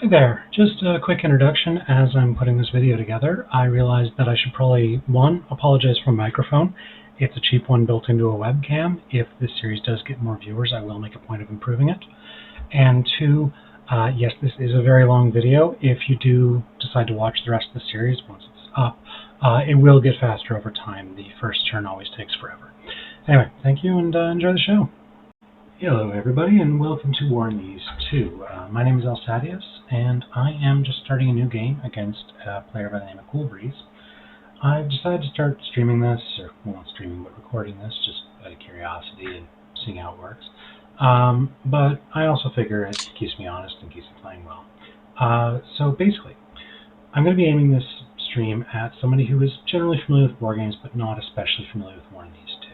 Hi there, just a quick introduction. As I'm putting this video together, I realized that I should probably, one, apologize for my microphone. It's a cheap one built into a webcam. If this series does get more viewers, I will make a point of improving it. And two, yes, this is a very long video. If you do decide to watch the rest of the series once it's up, it will get faster over time. The first turn always takes forever. Anyway, thank you and enjoy the show. Hello everybody and welcome to WitE2. My name is Alsadius and I am just starting a new game against a player by the name of Coolbreeze. I've decided to start streaming this, or well, not streaming but recording this, just out of curiosity and seeing how it works. But I also figure it keeps me honest and keeps me playing well. So basically, I'm going to be aiming this stream at somebody who is generally familiar with war games but not especially familiar with one of these two.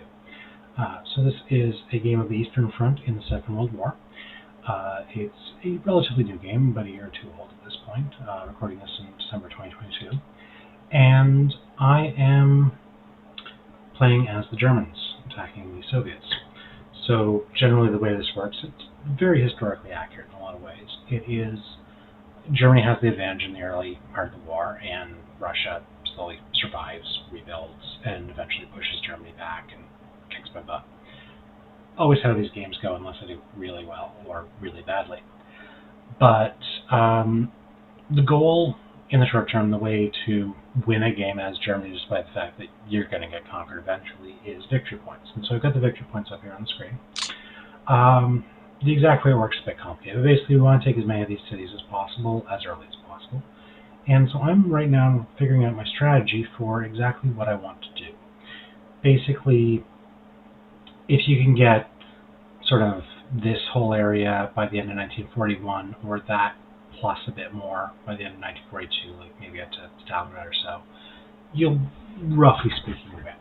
So this is a game of the Eastern Front in the Second World War. It's a relatively new game, about a year or two old at this point, recording this in December 2022. And I am playing as the Germans attacking the Soviets. So generally the way this works, it's very historically accurate in a lot of ways. It is, Germany has the advantage in the early part of the war, and Russia slowly survives, rebuilds, and eventually pushes Germany back and kicks my butt. Always how these games go unless I do really well or really badly. But the goal in the short term, the way to win a game as Germany, despite the fact that you're going to get conquered eventually, is victory points. And so I've got the victory points up here on the screen. The exact way it works is a bit complicated. Basically, we want to take as many of these cities as possible, as early as possible. And so I'm right now figuring out my strategy for exactly what I want to do. Basically, if you can get sort of this whole area by the end of 1941, or that plus a bit more by the end of 1942, like maybe up to Stalingrad or so, you'll, roughly speaking, win.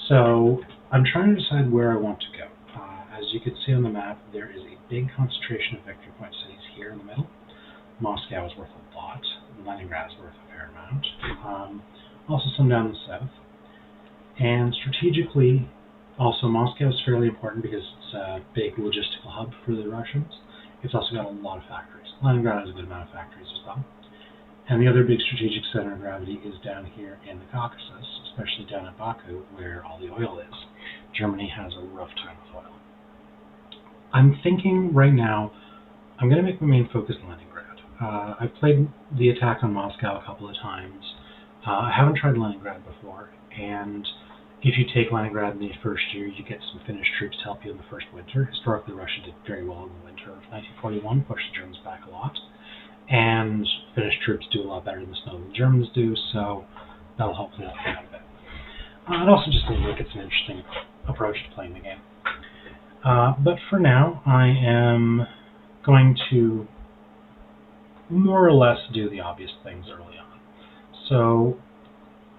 So I'm trying to decide where I want to go. As you can see on the map, there is a big concentration of victory point cities here in the middle. Moscow is worth a lot. Leningrad is worth a fair amount. Also some down in the south. And strategically, also, Moscow is fairly important because it's a big logistical hub for the Russians. It's also got a lot of factories. Leningrad has a good amount of factories as well. And the other big strategic center of gravity is down here in the Caucasus, especially down at Baku, where all the oil is. Germany has a rough time with oil. I'm thinking right now, I'm going to make my main focus Leningrad. I've played the attack on Moscow a couple of times. I haven't tried Leningrad before, and if you take Leningrad in the first year, you get some Finnish troops to help you in the first winter. Historically, Russia did very well in the winter of 1941, pushed the Germans back a lot. And Finnish troops do a lot better in the snow than the Germans do, so that'll hopefully help you out a bit. It also just seems like it's an interesting approach to playing the game. But for now, I am going to more or less do the obvious things early on. So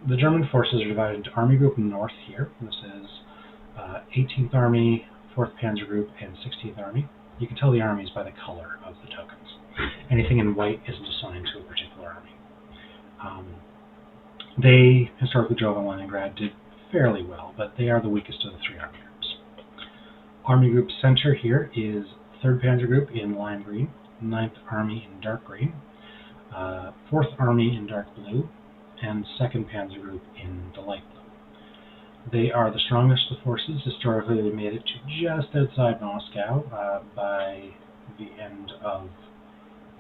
the German forces are divided into Army Group in the north here. This is 18th Army, 4th Panzer Group, and 16th Army. You can tell the armies by the color of the tokens. Anything in white isn't assigned to a particular army. They historically drove on Leningrad, did fairly well, but they are the weakest of the three army groups. Army Group center here is 3rd Panzer Group in lime green, 9th Army in dark green, 4th Army in dark blue, and 2nd Panzer Group in the light blue. They are the strongest of the forces. Historically, they made it to just outside Moscow by the end of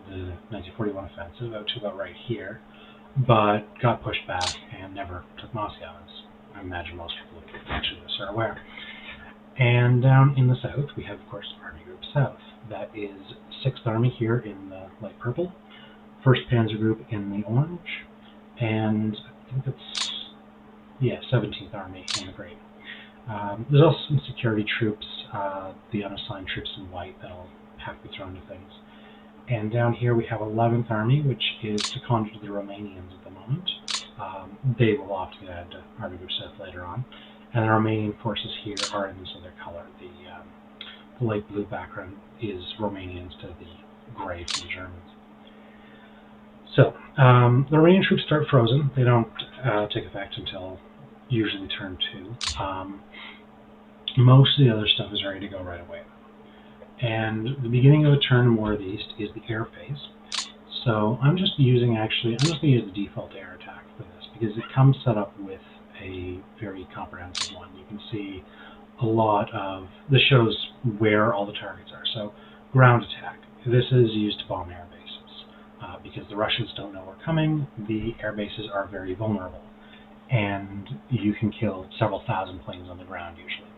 the 1941 offensive, out to about right here, but got pushed back and never took Moscow, as I imagine most people who watching this are aware. And down in the south, we have, of course, Army Group South. That is 6th Army here in the light purple, 1st Panzer Group in the orange, and I think that's, 17th Army in the green. There's also some security troops, the unassigned troops in white that'll have to be thrown to things. And down here we have 11th Army, which is seconded to the Romanians at the moment. They will often get added to Army Group South later on. And the Romanian forces here are in this other color. The light blue background is Romanian instead of the gray from the Germans. So, the Romanian troops start frozen. They don't take effect until usually turn 2. Most of the other stuff is ready to go right away. And the beginning of a turn in War of the East is the air phase. So I'm just going to use the default air attack for this because it comes set up with a very comprehensive one. You can see a lot of, this shows where all the targets are. So ground attack, this is used to bomb air bases. Because the Russians don't know we're coming, the air bases are very vulnerable. And you can kill several thousand planes on the ground usually.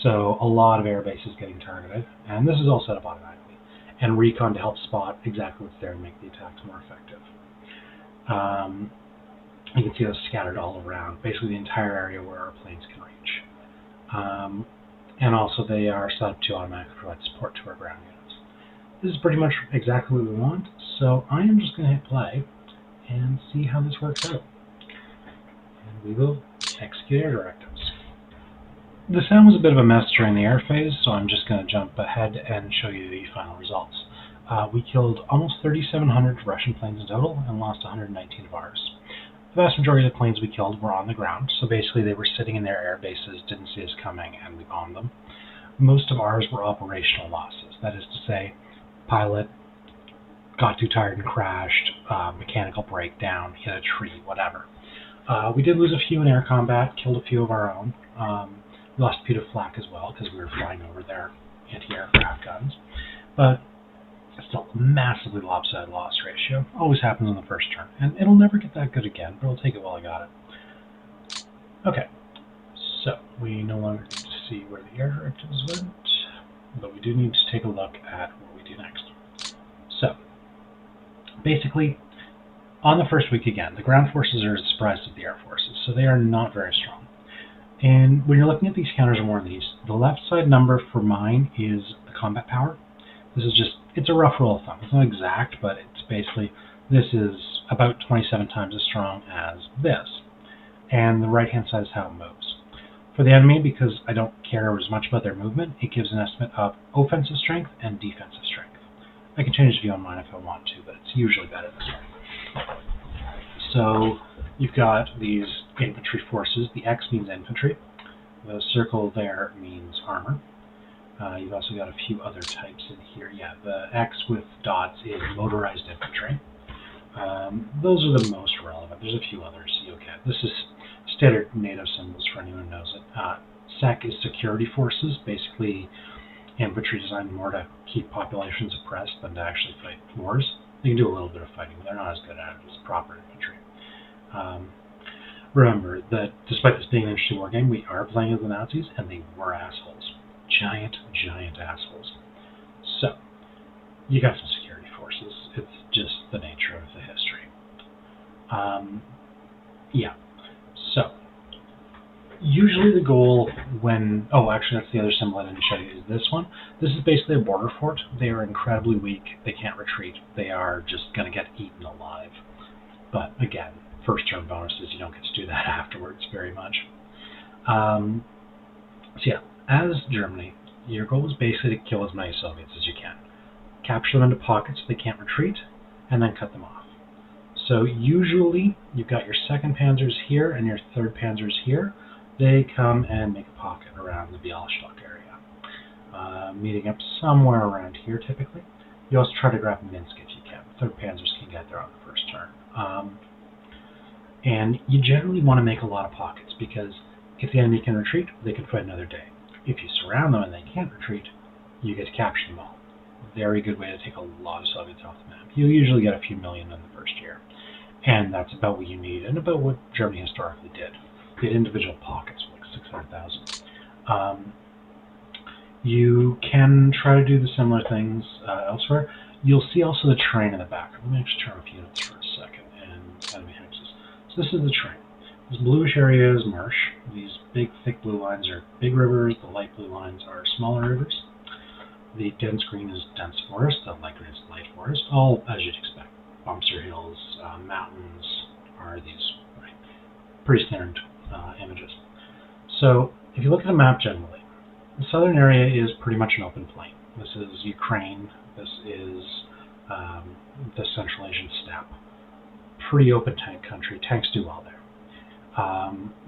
So a lot of air bases getting targeted, and this is all set up automatically. And recon to help spot exactly what's there and make the attacks more effective. You can see those scattered all around, basically the entire area where our planes can reach. And also they are set up to automatically provide support to our ground units. This is pretty much exactly what we want, so I am just going to hit play and see how this works out. And we will execute air directives. The sound was a bit of a mess during the air phase, so I'm just going to jump ahead and show you the final results. We killed almost 3,700 Russian planes in total and lost 119 of ours. The vast majority of the planes we killed were on the ground, so basically they were sitting in their air bases, didn't see us coming, and we bombed them. Most of ours were operational losses, that is to say, pilot got too tired and crashed, mechanical breakdown, hit a tree, whatever. We did lose a few in air combat, killed a few of our own. We lost a few to flak as well because we were flying over their anti-aircraft guns. But still, massively lopsided loss ratio. Always happens on the first turn. And it'll never get that good again, but I'll take it while I got it. Okay, so we no longer need to see where the air directives went, but we do need to take a look at what we do next. So, basically, on the first week again, the ground forces are as surprised as the air forces, so they are not very strong. And when you're looking at these counters and more of these, the left side number for mine is the combat power. This is just, it's a rough rule of thumb. It's not exact, but it's basically, this is about 27 times as strong as this. And the right-hand side is how it moves. For the enemy, because I don't care as much about their movement, it gives an estimate of offensive strength and defensive strength. I can change the view on mine if I want to, but it's usually better this way. So you've got these infantry forces. The X means infantry. The circle there means armor. You've also got a few other types in here. Yeah, the X with dots is motorized infantry. Those are the most relevant. There's a few others you'll get. This is standard NATO symbols for anyone who knows it. SEC is security forces, basically infantry designed more to keep populations oppressed than to actually fight wars. They can do a little bit of fighting, but they're not as good at it as proper infantry. Remember that despite this being an interesting war game, we are playing as the Nazis, and they were assholes. Giant, giant assholes. So, you got some security forces. It's just the nature of the history. Yeah. So, usually the goal when... Oh, actually, that's the other symbol I didn't show you, is this one. This is basically a border fort. They are incredibly weak. They can't retreat. They are just going to get eaten alive. But, again, first-turn bonuses, you don't get to do that afterwards very much. So, yeah, as Germany, your goal is basically to kill as many Soviets as you can. Capture them into pockets so they can't retreat, and then cut them off. So usually, you've got your 2nd Panzers here and your 3rd Panzers here. They come and make a pocket around the Bialystok area, meeting up somewhere around here typically. You also try to grab Minsk if you can. 3rd Panzers can get there on the first turn. And you generally want to make a lot of pockets because if the enemy can retreat, they can fight another day. If you surround them and they can't retreat, you get to capture them all. Very good way to take a lot of Soviets off the map. You usually get a few million in the first year. And that's about what you need, and about what Germany historically did. They had individual pockets, like 600,000. You can try to do the similar things elsewhere. You'll see also the train in the back. Let me actually turn off units for a second, and enemy hexes. So this is the train. This bluish area is marsh. These big, thick blue lines are big rivers. The light blue lines are smaller rivers. The dense green is dense forest. The light green is light forest. All as you'd expect. Bumps or hills, mountains are these pretty standard images. So if you look at the map generally, the southern area is pretty much an open plain. This is Ukraine. This is the Central Asian steppe. Pretty open tank country. Tanks do well there.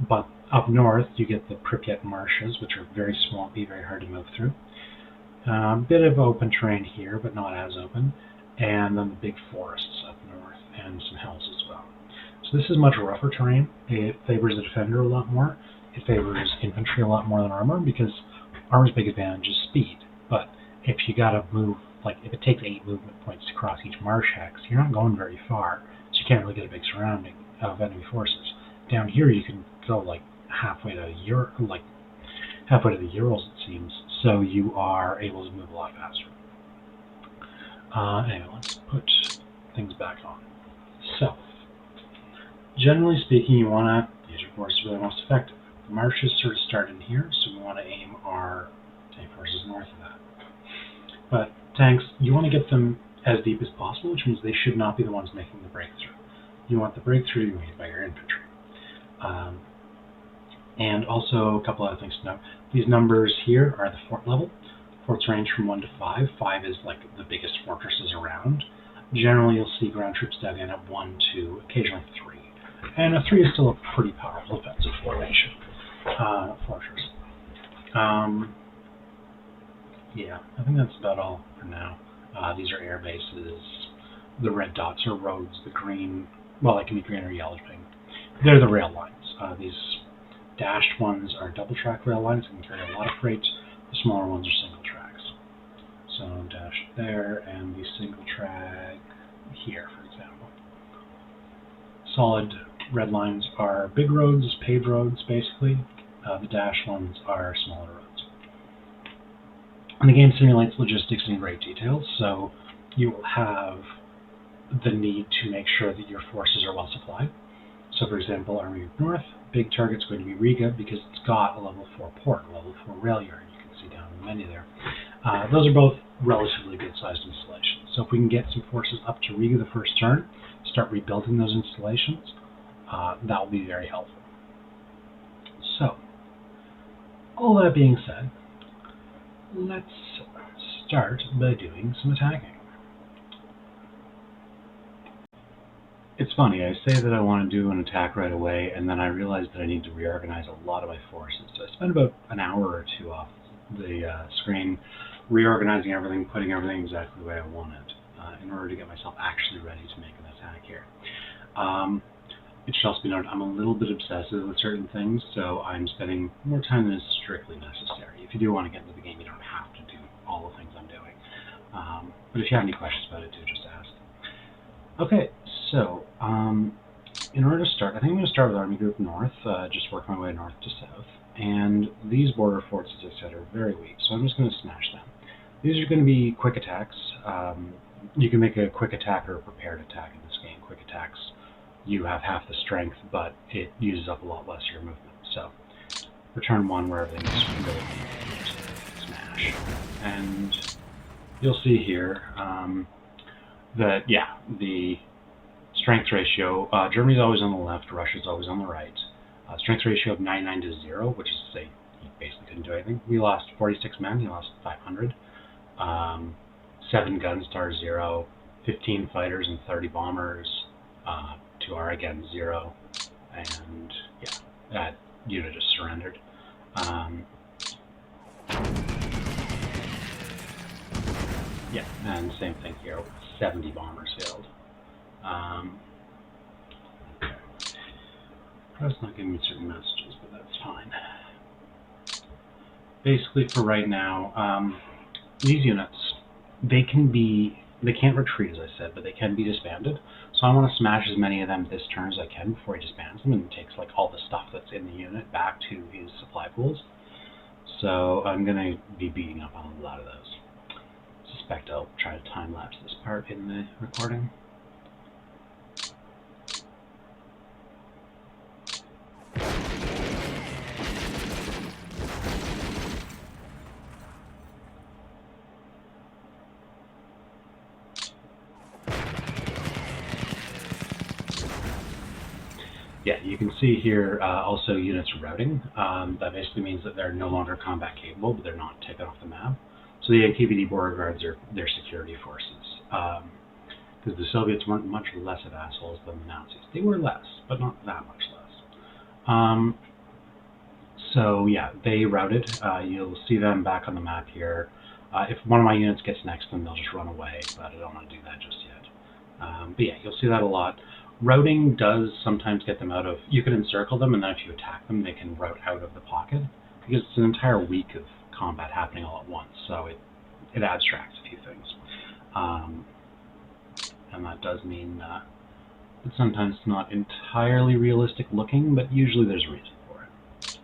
But up north, you get the Pripyat marshes, which are very swampy, very hard to move through. Bit of open terrain here, but not as open. and then the big forests up north, and some hills as well. So this is much rougher terrain. It favors the defender a lot more. It favors infantry a lot more than armor, because armor's big advantage is speed. But if you gotta move, like if it takes 8 movement points to cross each marsh hex, you're not going very far, so you can't really get a big surrounding of enemy forces. Down here you can go like halfway to the Urals, it seems, so you are able to move a lot faster. Anyway, let's put things back on. So, generally speaking, you want to use your forces really most effective. The marshes sort of start in here, so we want to aim our tank forces north of that. But tanks, you want to get them as deep as possible, which means they should not be the ones making the breakthrough. You want the breakthrough to be made by your infantry. And also, a couple other things to note. These numbers here are the fort level. Forts range from 1 to 5. 5 is like the biggest fortresses around. Generally, you'll see ground troops dug in at 1, 2, occasionally 3. And a 3 is still a pretty powerful offensive formation. Fortress. Yeah, I think that's about all for now. These are air bases. The red dots are roads. The green, well, they can be green or yellow. They're the rail lines. These dashed ones are double track rail lines that can carry a lot of freight. The smaller ones are single tracks. So dash there, and the single track here, for example. Solid red lines are big roads, paved roads, basically. The dash ones are smaller roads. And the game simulates logistics in great detail, so you will have the need to make sure that your forces are well supplied. So, for example, Army of North, big target's going to be Riga because it's got a level 4 port, a level 4 rail yard. You can see down in the menu there. Those are both relatively good-sized installations. So if we can get some forces up to Riga the first turn, start rebuilding those installations, that will be very helpful. So, all that being said, let's start by doing some attacking. It's funny, I say that I want to do an attack right away, and then I realize that I need to reorganize a lot of my forces. So I spent about an hour or two off the screen reorganizing everything, putting everything exactly the way I want it, in order to get myself actually ready to make an attack here. It should also be noted I'm a little bit obsessive with certain things, so I'm spending more time than is strictly necessary. If you do want to get into the game, you don't have to do all the things I'm doing. But if you have any questions about it, do just ask. Okay, so in order to start, I think I'm going to start with Army Group North, just work my way north to south. And these border forts, as I said, are very weak, so I'm just going to smash them. These are going to be quick attacks. You can make a quick attack or a prepared attack in this game. Quick attacks, you have half the strength, but it uses up a lot less of your movement. So, for turn 1, where everything's really to smash. And you'll see here that, yeah, the strength ratio, Germany's always on the left, Russia's always on the right. Strength ratio of 99 to 0, which is to say he basically couldn't do anything. We lost 46 men, he lost 500. 7 gun stars, 0. 15 fighters and 30 bombers, to our, again, 0. And, yeah, that unit just surrendered. Yeah, and same thing here, 70 bombers failed. Okay. It's not giving me certain messages, but that's fine. Basically, for right now, these units, they can't retreat, as I said, but they can be disbanded. So I want to smash as many of them this turn as I can before he disbands them and takes like all the stuff that's in the unit back to his supply pools. So I'm going to be beating up on a lot of those. I suspect I'll try to time-lapse this part in the recording. Yeah, you can see here also units routing. That basically means that they're no longer combat capable, but they're not taken off the map. So the AKVD border guards are their security forces. Because the Soviets weren't much less of assholes than the Nazis. They were less, but not that much less. So yeah, they routed. You'll see them back on the map here. If one of my units gets next to them, they'll just run away, but I don't want to do that just yet. But yeah, you'll see that a lot. Routing does sometimes get them out of... You can encircle them, and then if you attack them, they can route out of the pocket, because it's an entire week of combat happening all at once, so it abstracts a few things. And that does mean that sometimes it's not entirely realistic looking, but usually there's a reason for it.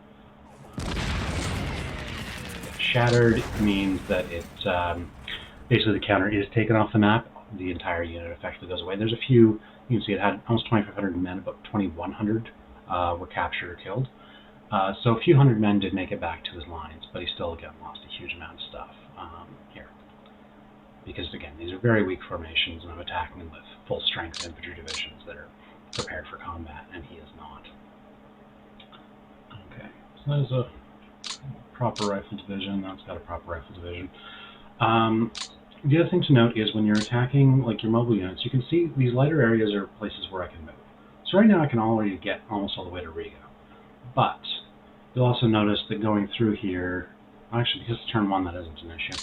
Shattered means that it basically the counter is taken off the map. The entire unit effectively goes away. There's a few, you can see it had almost 2,500 men, about 2,100 were captured or killed. So a few hundred men did make it back to his lines, but he still, again, lost a huge amount of stuff here. Because, again, these are very weak formations, and I'm attacking them with full-strength infantry divisions that are prepared for combat, and he is not. Okay, so that is a proper rifle division. That's got a proper rifle division. The other thing to note is when you're attacking like your mobile units, you can see these lighter areas are places where I can move. So right now I can already get almost all the way to Riga. But you'll also notice that going through here, actually because it's turn 1 that isn't an issue.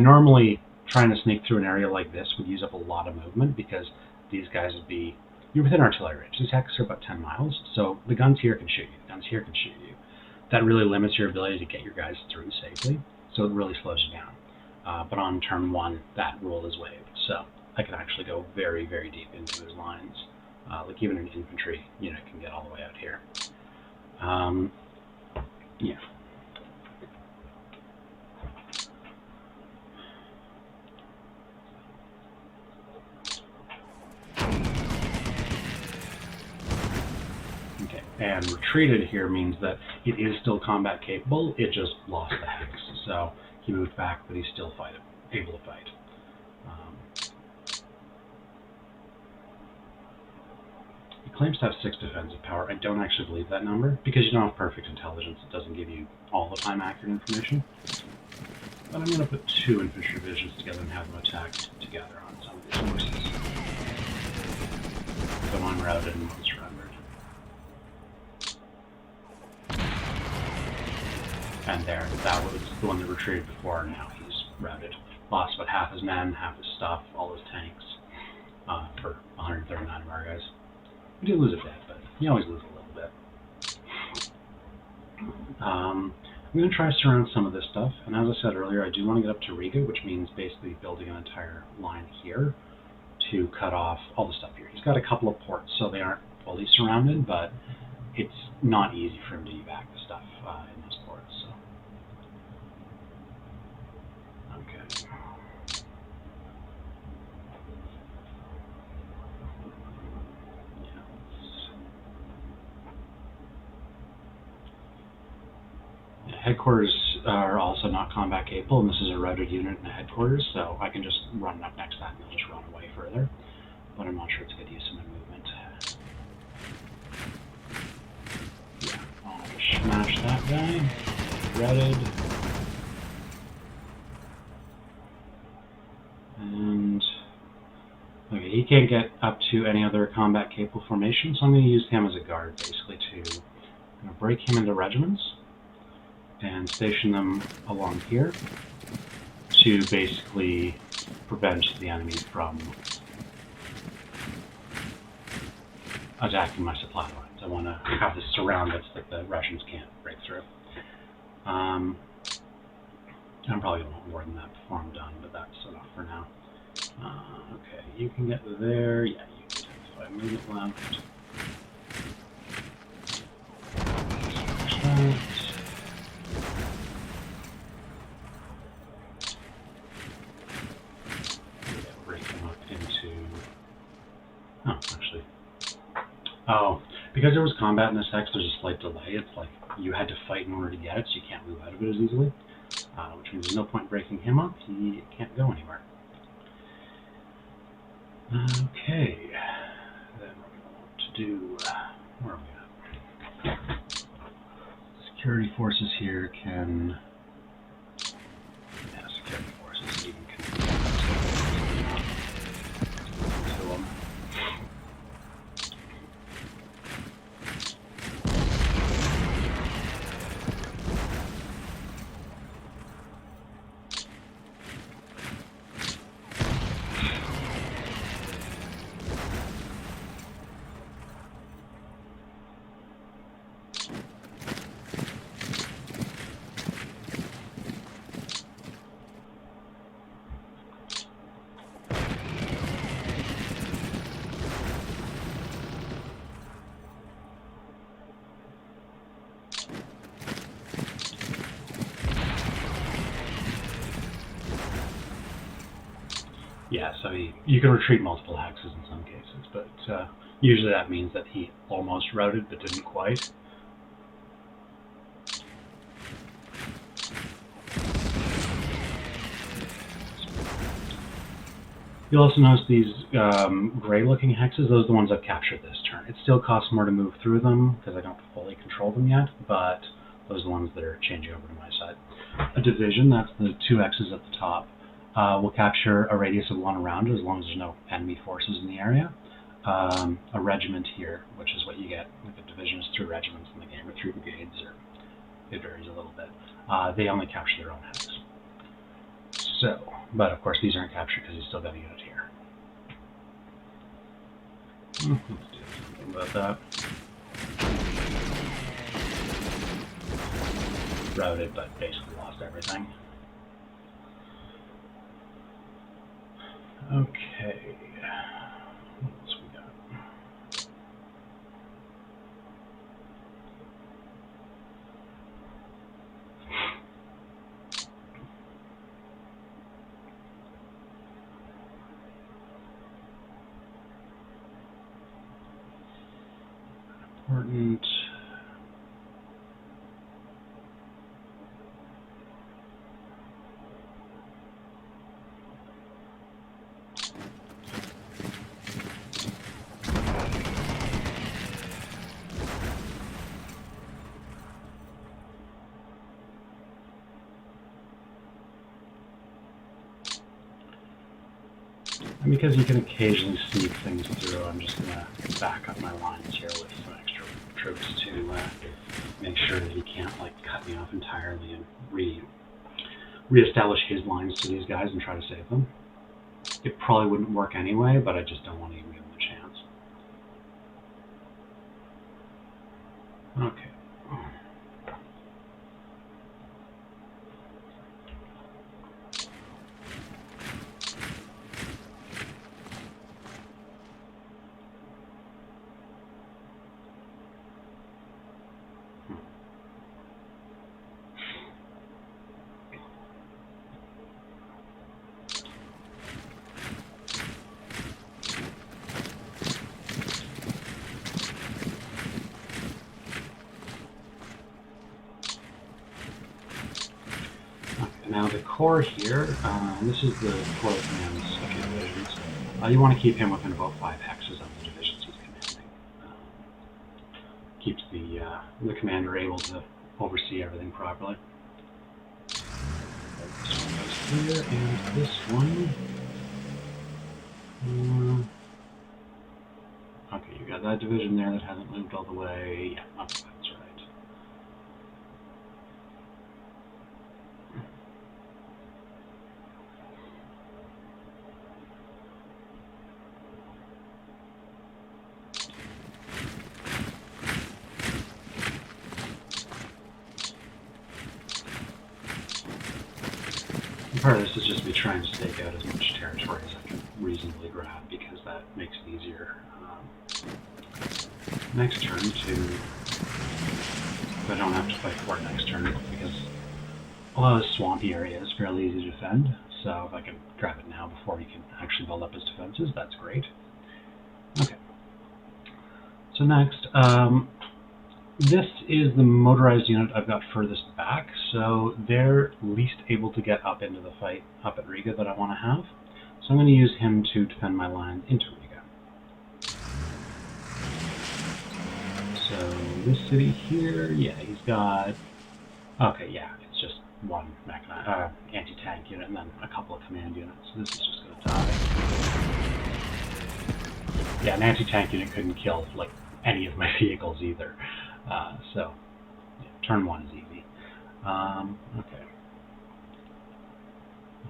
Normally trying to sneak through an area like this would use up a lot of movement because these guys would be, you're within artillery range. These hexes are about 10 miles, so the guns here can shoot you, the guns here can shoot you. That really limits your ability to get your guys through safely, so it really slows you down. But on turn 1, that rule is waived, so I can actually go very, very deep into his lines. Like even an infantry unit can get all the way out here. Yeah. Okay, and retreated here means that it is still combat capable, it just lost the hex. So he moved back, but he's still able to fight. He claims to have 6 defensive power. I don't actually believe that number, because you don't have perfect intelligence. It doesn't give you all the time accurate information. But I'm going to put 2 infantry divisions together and have them attack together on some of these forces. So one routed and one surrendered. And there, that was the one that retreated before, now he's routed. Lost about half his men, half his stuff, all his tanks, for 139 of our guys. We did lose a bit, but you always lose a little bit. I'm going to try to surround some of this stuff, and as I said earlier, I do want to get up to Riga, which means basically building an entire line here to cut off all the stuff here. He's got a couple of ports, so they aren't fully surrounded, but it's not easy for him to evac the stuff in those ports. So. Okay. Headquarters are also not combat capable, and this is a routed unit in a headquarters, so I can just run up next to that and they'll just run away further. But I'm not sure it's a good use of my movement. Yeah, I'll smash that guy. Routed. And okay, he can't get up to any other combat capable formation, so I'm going to use him as a guard basically to break him into regiments and station them along here to basically prevent the enemy from attacking my supply lines. I want to have this surround us that the Russians can't break through. I'm probably going to want more than that before I'm done, but that's enough for now. Okay, you can get there. Yeah, you can get 5 movement left. Oh, because there was combat in this hex, there's a slight delay. It's like you had to fight in order to get it, so you can't move out of it as easily. Which means there's no point breaking him up. He can't go anywhere. Okay. Then we're going to want to do... where are we at? Security forces here can... Yeah, security forces even can... Yeah, so you can retreat multiple hexes in some cases, but usually that means that he almost routed but didn't quite. You'll also notice these gray-looking hexes. Those are the ones I've captured this turn. It still costs more to move through them because I don't fully control them yet, but those are the ones that are changing over to my side. A division, that's the 2 X's at the top, will capture a radius of 1 around it as long as there's no enemy forces in the area. A regiment here, which is what you get if a division is 3 regiments in the game, or 3 brigades, or it varies a little bit. They only capture their own hex. So, but of course these aren't captured because he's still got a unit here. Let's do something about that. Routed, but basically lost everything. Okay. What else we got? Important. And because you can occasionally sneak things through, I'm just going to back up my lines here with some extra troops to make sure that he can't like cut me off entirely and reestablish his lines to these guys and try to save them. It probably wouldn't work anyway, but I just don't want to even give him a chance. Okay. Now the core here, this is the core that commands a few divisions. You want to keep him within about 5 hexes of the divisions he's commanding. Keeps the commander able to oversee everything properly. This one goes here, and this one. Okay, you got that division there that hasn't moved all the way. Yeah, okay, that's right. Part of this is just me trying to stake out as much territory as I can reasonably grab, because that makes it easier next turn I don't have to fight for it next turn, because a lot of the swampy area is fairly easy to defend, so if I can grab it now before he can actually build up his defenses, that's great. Okay. So next, this is the motorized unit I've got furthest back, so they're least able to get up into the fight up at Riga that I want to have. So I'm going to use him to defend my line into Riga. So this city here, yeah, he's got... Okay, yeah, it's just one anti-tank unit and then a couple of command units, so this is just going to die. Yeah, an anti-tank unit couldn't kill, like, any of my vehicles either. So, yeah, turn 1 is easy. Okay.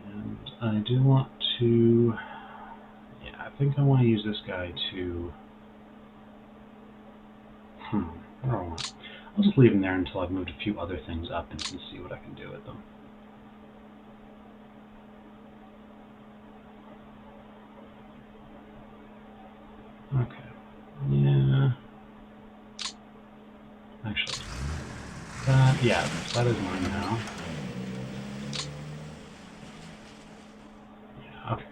And I do want to... Yeah, I think I want to use this guy to... What do I want? I'll just leave him there until I've moved a few other things up and can see what I can do with them. Okay. Yeah. Actually, yeah, that is mine now. Yeah, okay.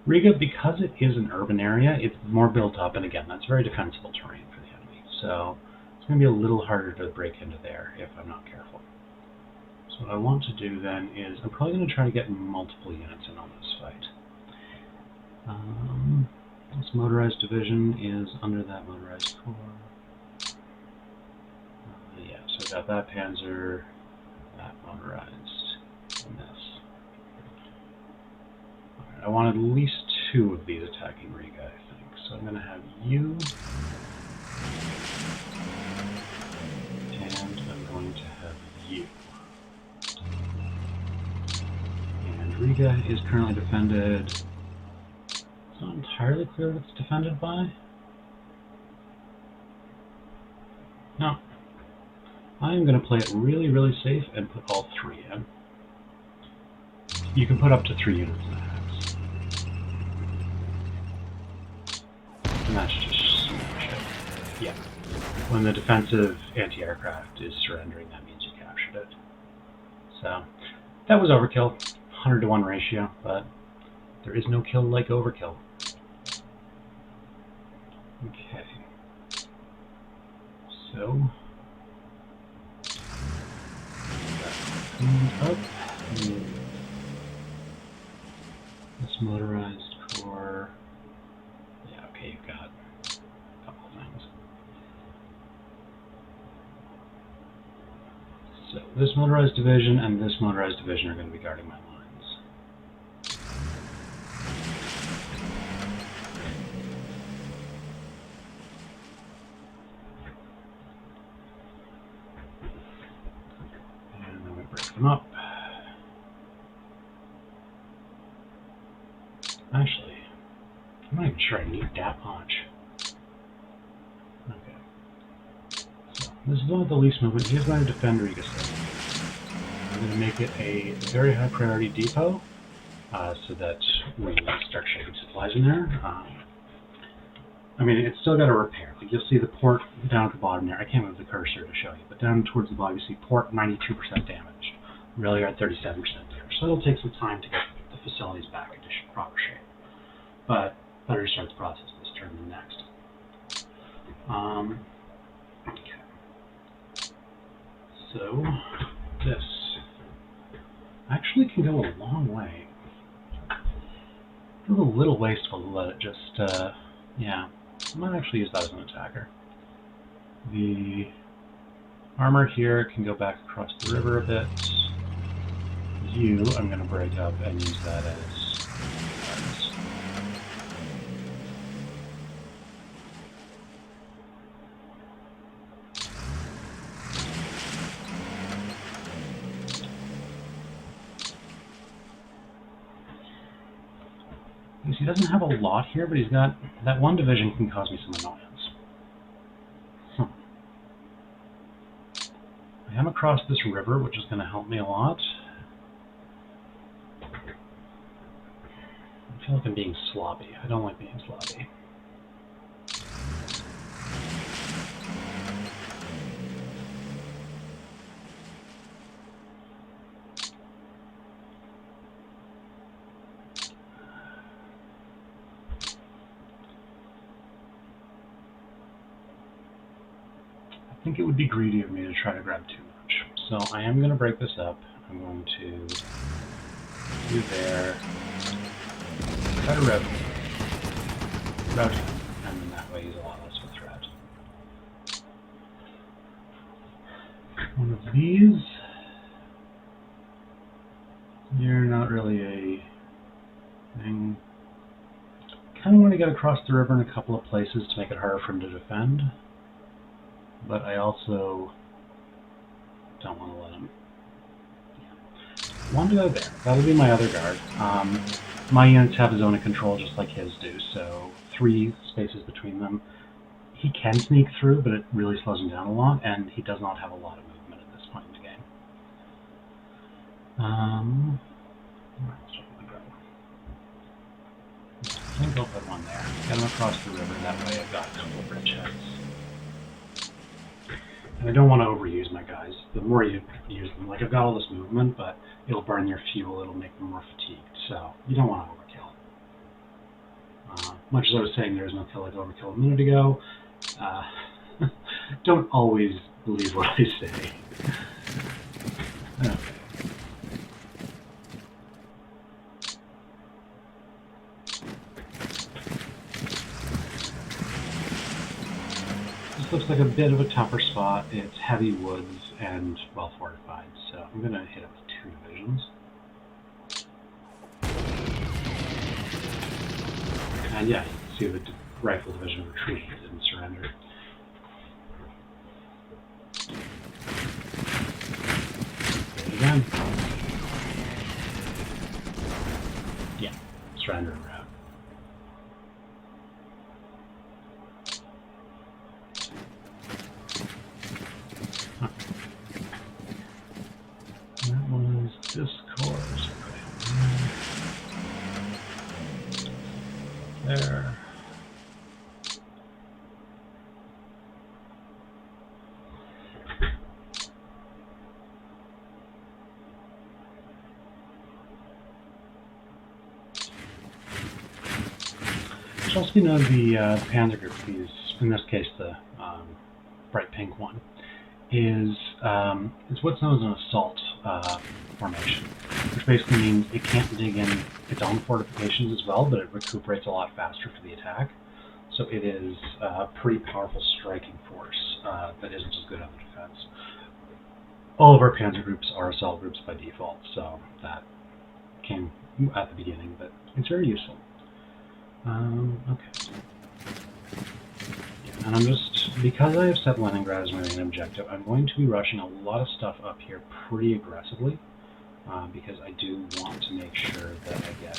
Riga, because it is an urban area, it's more built up, and again, that's very defensible terrain for the enemy. So it's going to be a little harder to break into there if I'm not careful. So what I want to do then is I'm probably going to try to get multiple units in on this fight. This motorized division is under that motorized corps. Yeah, so I got that panzer, that motorized, and this. Alright, I want at least 2 of these attacking Riga, I think. So I'm going to have you, and I'm going to have you. And Riga is currently defended. It's not entirely clear what it's defended by. No. I'm going to play it really, really safe and put all 3 in. You can put up to 3 units in a hex. And that's just smash it. Yeah. When the defensive anti-aircraft is surrendering, that means you captured it. So, that was overkill. 100-to-1 ratio, but there is no kill like overkill. Okay. So, cleaned up. This motorized corps. Yeah, okay, you've got a couple of things. So, this motorized division and this motorized division are going to be guarding my lines. Them up. Actually, I'm not even sure I need that much. Okay. So, this is the one with the least movement. He's going to defend Riga City. I'm going to make it a very high priority depot so that we start shipping supplies in there. I mean, it's still got a repair. Like, you'll see the port down at the bottom there. I can't move the cursor to show you, but down towards the bottom you see port 92% damaged. Really are 37% damage. So it'll take some time to get the facilities back into proper shape. But better to start the process this turn than next. Okay. So this actually can go a long way. It's a little wasteful to let it just, yeah. I might actually use that as an attacker. The armor here can go back across the river a bit. You, I'm going to break up and use that as guards. He doesn't have a lot here, but he's got that one division can cause me some annoyance. I am across this river, which is going to help me a lot. I feel like I'm being sloppy. I don't like being sloppy. I think it would be greedy of me to try to grab too much. So I am going to break this up. I'm going to do there. Try to route him, and then that way he's a lot less of a threat. One of these. You're not really a thing. Kind of want to get across the river in a couple of places to make it harder for him to defend, but I also don't want to let him. Want to go there. That'll be my other guard. My units have a zone of control just like his do, so 3 spaces between them. He can sneak through, but it really slows him down a lot, and he does not have a lot of movement at this point in the game. I think I'll put one there. Get him across the river, that way I've got a couple of bridgeheads. And I don't want to overuse my guys. The more you use them, like I've got all this movement, but it'll burn your fuel, it'll make them more fatigued, so you don't want to overkill. much as I was saying there is no kill like overkill a minute ago, don't always believe what I say. Okay. This looks like a bit of a tougher spot. It's heavy woods and well fortified, so I'm going to hit it with 2 divisions. And yeah, you can see the rifle division retreating, it didn't surrender. Hit it again. Yeah, surrender and rout. Huh. That was this course. There. It should also be noted the Panzer group, these, in this case the bright pink one, is what's known as an assault formation, which basically means it can't dig in its own fortifications as well, but it recuperates a lot faster for the attack. So it is a pretty powerful striking force that isn't as good at the defense. All of our Panzer groups are assault groups by default, so that came at the beginning, but it's very useful. Okay. Yeah, and I'm just, because I have set Leningrad as my main objective, I'm going to be rushing a lot of stuff up here pretty aggressively, because I do want to make sure that I get,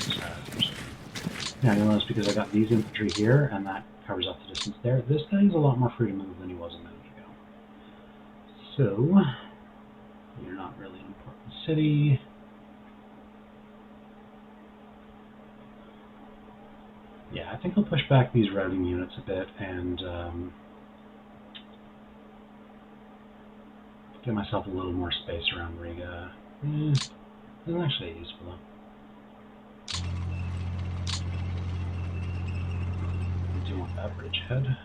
now you'll notice because I got these infantry here, and that covers up the distance there, this guy is a lot more free to move than he was a minute ago. So, you're not really an important city. Yeah, I think I'll push back these routing units a bit and get myself a little more space around Riga. Isn't actually useful though. I do want that bridgehead.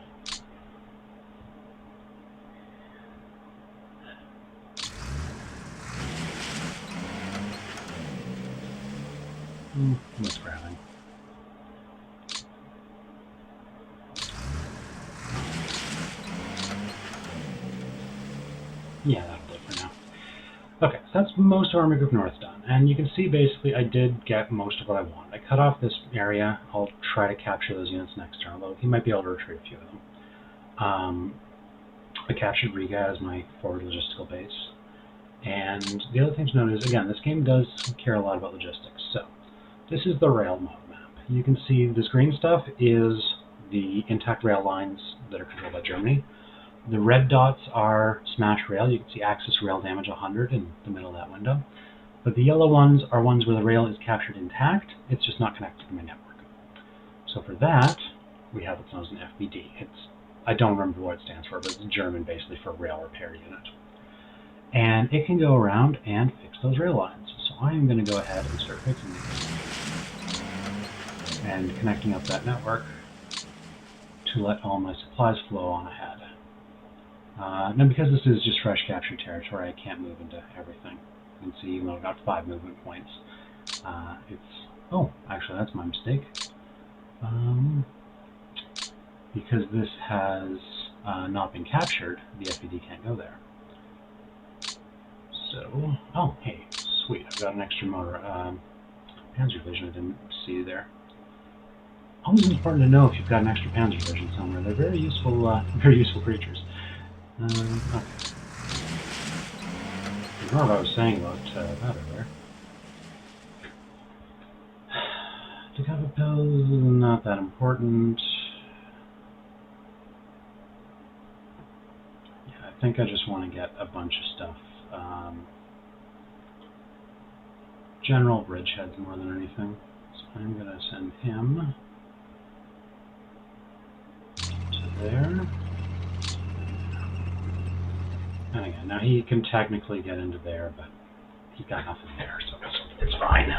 What's grabbing? Yeah, that'll do it for now. Okay, so that's most of Army Group North done. And you can see basically I did get most of what I wanted. I cut off this area. I'll try to capture those units next turn, although he might be able to retreat a few of them. I captured Riga as my forward logistical base. And the other thing to note is, again, this game does care a lot about logistics. So, this is the rail mode map. You can see this green stuff is the intact rail lines that are controlled by Germany. The red dots are smashed rail. You can see axis rail damage 100 in the middle of that window. But the yellow ones are ones where the rail is captured intact. It's just not connected to my network. So for that, we have what's known as an FBD. I don't remember what it stands for, but it's German basically for rail repair unit. And it can go around and fix those rail lines. So I am going to go ahead and start fixing these. And connecting up that network to let all my supplies flow on ahead. Now because this is just fresh captured territory, I can't move into everything. You can see even though I've got 5 movement points, oh, actually that's my mistake. Because this has not been captured, the FPD can't go there. So, oh, hey, sweet, I've got an extra motor. Panzer division I didn't see there. Always important to know if you've got an extra Panzer division somewhere. They're very useful creatures. Okay. Ignore what I was saying about that earlier. Decappa pills, not that important. Yeah, I think I just want to get a bunch of stuff. General bridgeheads more than anything. So I'm going to send him to there. And again, now he can technically get into there, but he's got nothing there, so it's fine.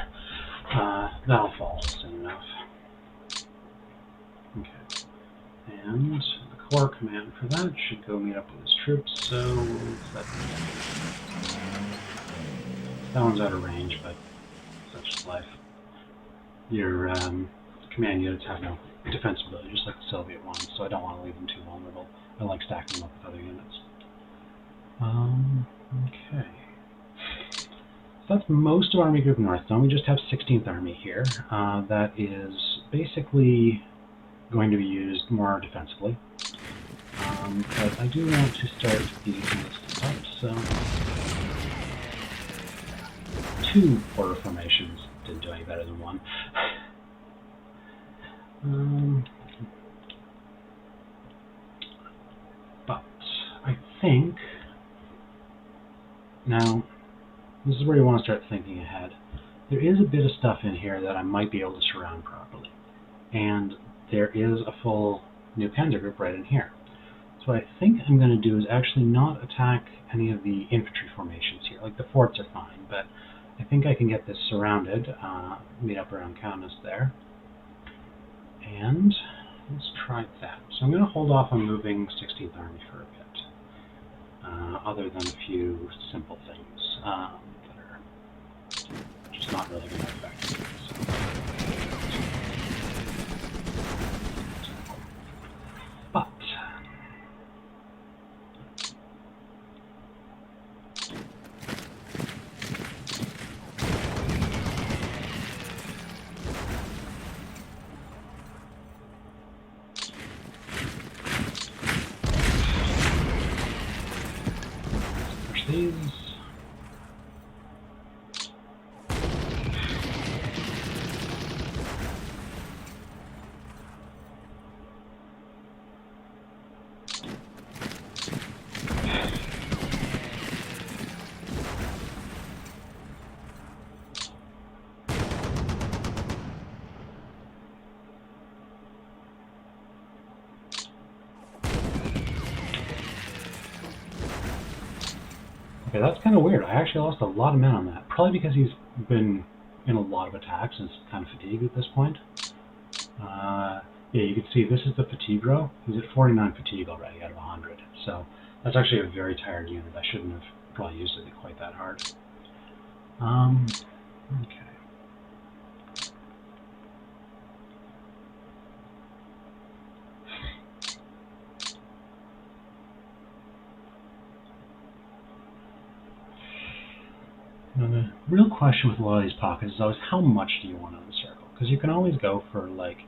That'll fall soon enough. Okay. And the core command for that should go meet up with his troops, so that one's out of range, but such is life. Your command units have no defensibility, just like the Soviet ones, so I don't want to leave them too vulnerable. I like stacking them up with other units. Okay. So that's most of Army Group North Zone. We just have 16th Army here. That is basically going to be used more defensively. But I do want to start beating some of this stuff up, so 2 border formations didn't do any better than 1. But I think now this is where you want to start thinking ahead. There is a bit of stuff in here that I might be able to surround properly, and there is a full new Panzer group right in here. So what I think I'm going to do is actually not attack any of the infantry formations here. Like the forts are fine, but I think I can get this surrounded, meet up around Kaunas there. And let's try that. So I'm going to hold off on moving 16th Army for a bit, other than a few simple things that are just not really going to affect me. But push these. Okay, that's kind of weird. I actually lost a lot of men on that. Probably because he's been in a lot of attacks and is kind of fatigued at this point. Yeah, you can see this is the fatigue row. He's at 49 fatigue already out of 100. So that's actually a very tired unit. I shouldn't have probably used it quite that hard. Okay. Now the real question with a lot of these pockets is always how much do you want to encircle? Because you can always go for like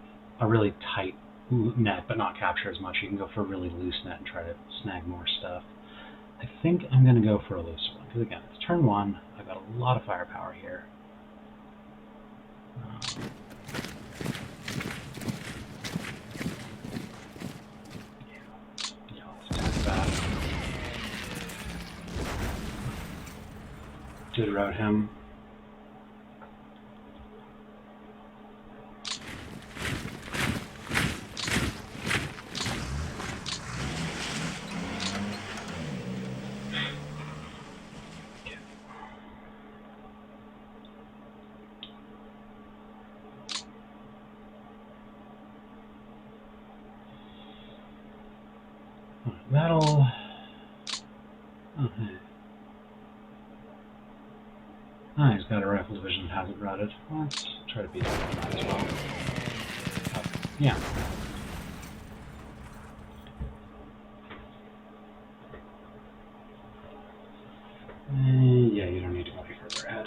a really tight net but not capture as much. You can go for a really loose net and try to snag more stuff. I think I'm going to go for a loose one because again, it's turn 1. I've got a lot of firepower here. Yeah, let's attack that. Did route him. That'll... Okay. Ah, he's got a rifle division that hasn't routed. Let's try to beat him on that as well. Oh, yeah. Yeah, you don't need to go any further ahead.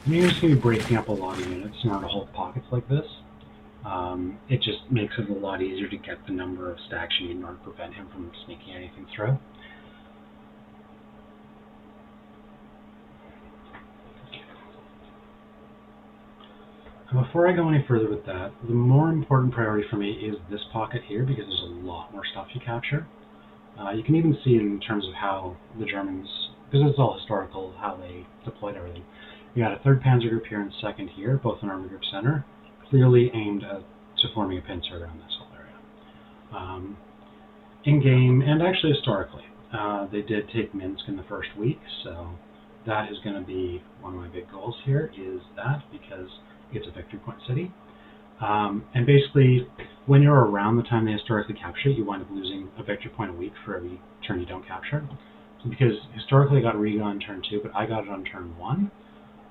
And you're just going to be breaking up a lot of units in order to hold pockets like this. It just makes it a lot easier to get the number of stacks you need in order to prevent him from sneaking anything through. And before I go any further with that, the more important priority for me is this pocket here, because there's a lot more stuff you capture. You can even see in terms of how the Germans, because it's all historical, how they deployed everything. You got a 3rd Panzer Group here and 2nd here, both in Army Group Center, clearly aimed at forming a pincer around this whole area. In-game, and actually historically, they did take Minsk in the first week, so that is going to be one of my big goals here, is that, because it's a victory point city. And basically, when you're around the time they historically capture it, you wind up losing a victory point a week for every turn you don't capture. So because historically I got Riga on turn 2, but I got it on turn 1,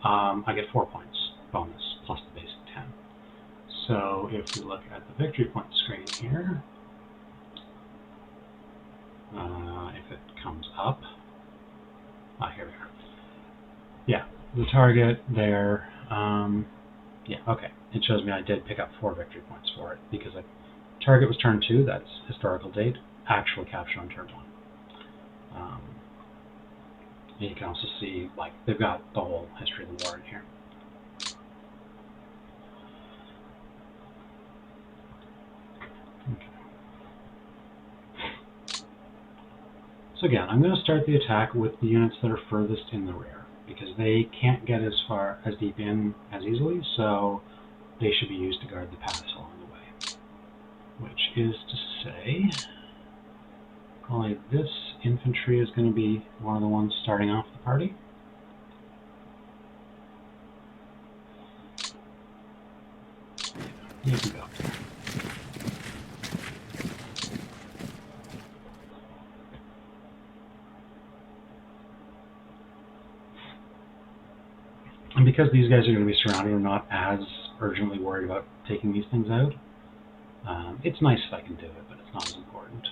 I get 4 points bonus, plus the basic 10. So if we look at the victory point screen here, if it comes up, here we are. Yeah, the target there, yeah, okay. It shows me I did pick up 4 victory points for it, because the target was turn 2, that's historical date, actual capture on turn 1. You can also see, like, they've got the whole history of the war in here. Okay. So again, I'm going to start the attack with the units that are furthest in the rear, because they can't get as deep in as easily, so they should be used to guard the paths along the way. Which is to say, probably this infantry is going to be one of the ones starting off the party. You can go up there. And because these guys are going to be surrounded, I'm not as urgently worried about taking these things out. It's nice if I can do it, but it's not as important.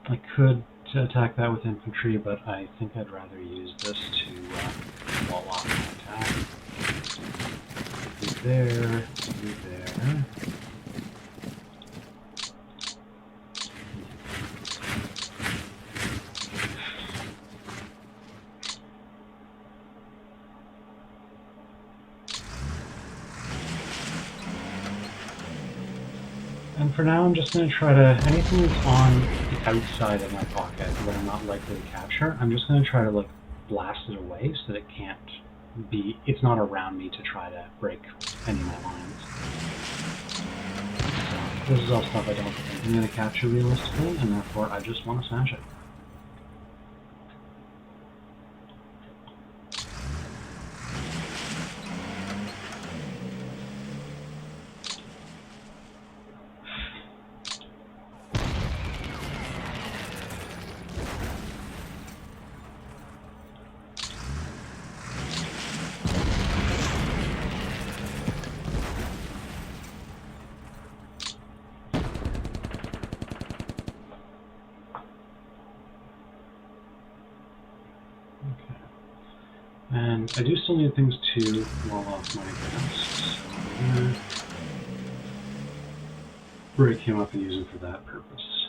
I could attack that with infantry, but I think I'd rather use this to wall off my attack. Be there, be there. And for now, I'm just going to try to, anything that's on the outside of my pocket that I'm not likely to capture, I'm just going to try to like blast it away so that it can't be, it's not around me to try to break any of my lines. So this is all stuff I don't think I'm going to capture realistically, and therefore I just want to smash it. And I do still need things to wall off my advance, so I'm going to break him up and use him for that purpose.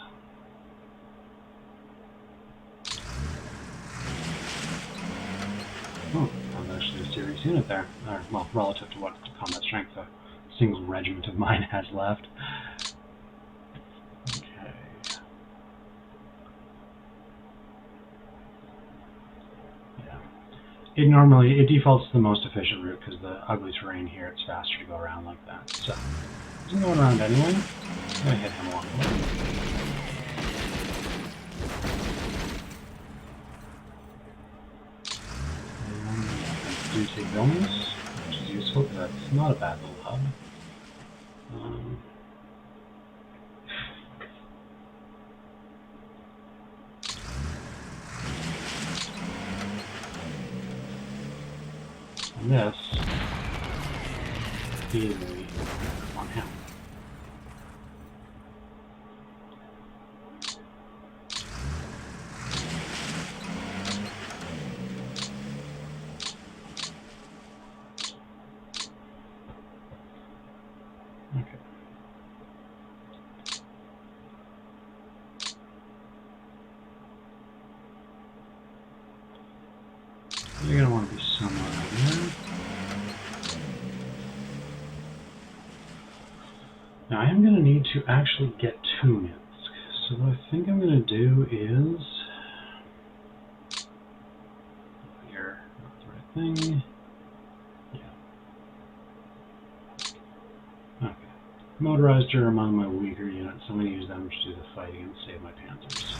Oh, that was actually a serious unit there. Well, relative to what combat strength a single regiment of mine has left. Okay. It defaults to the most efficient route because the ugly terrain here, it's faster to go around like that. So, I'm going around anyway. I'm going to hit him along the way. do take Vilnius, which is useful because that's not a bad little hub. And this easily on him. Okay. You're going to want to be somewhere around there. Now I am going to need to actually get to Minsk. So what I think I'm going to do is... Here, not the right thing. Yeah. Okay. Motorized are among my weaker units, so I'm going to use them to do the fighting and save my panzers.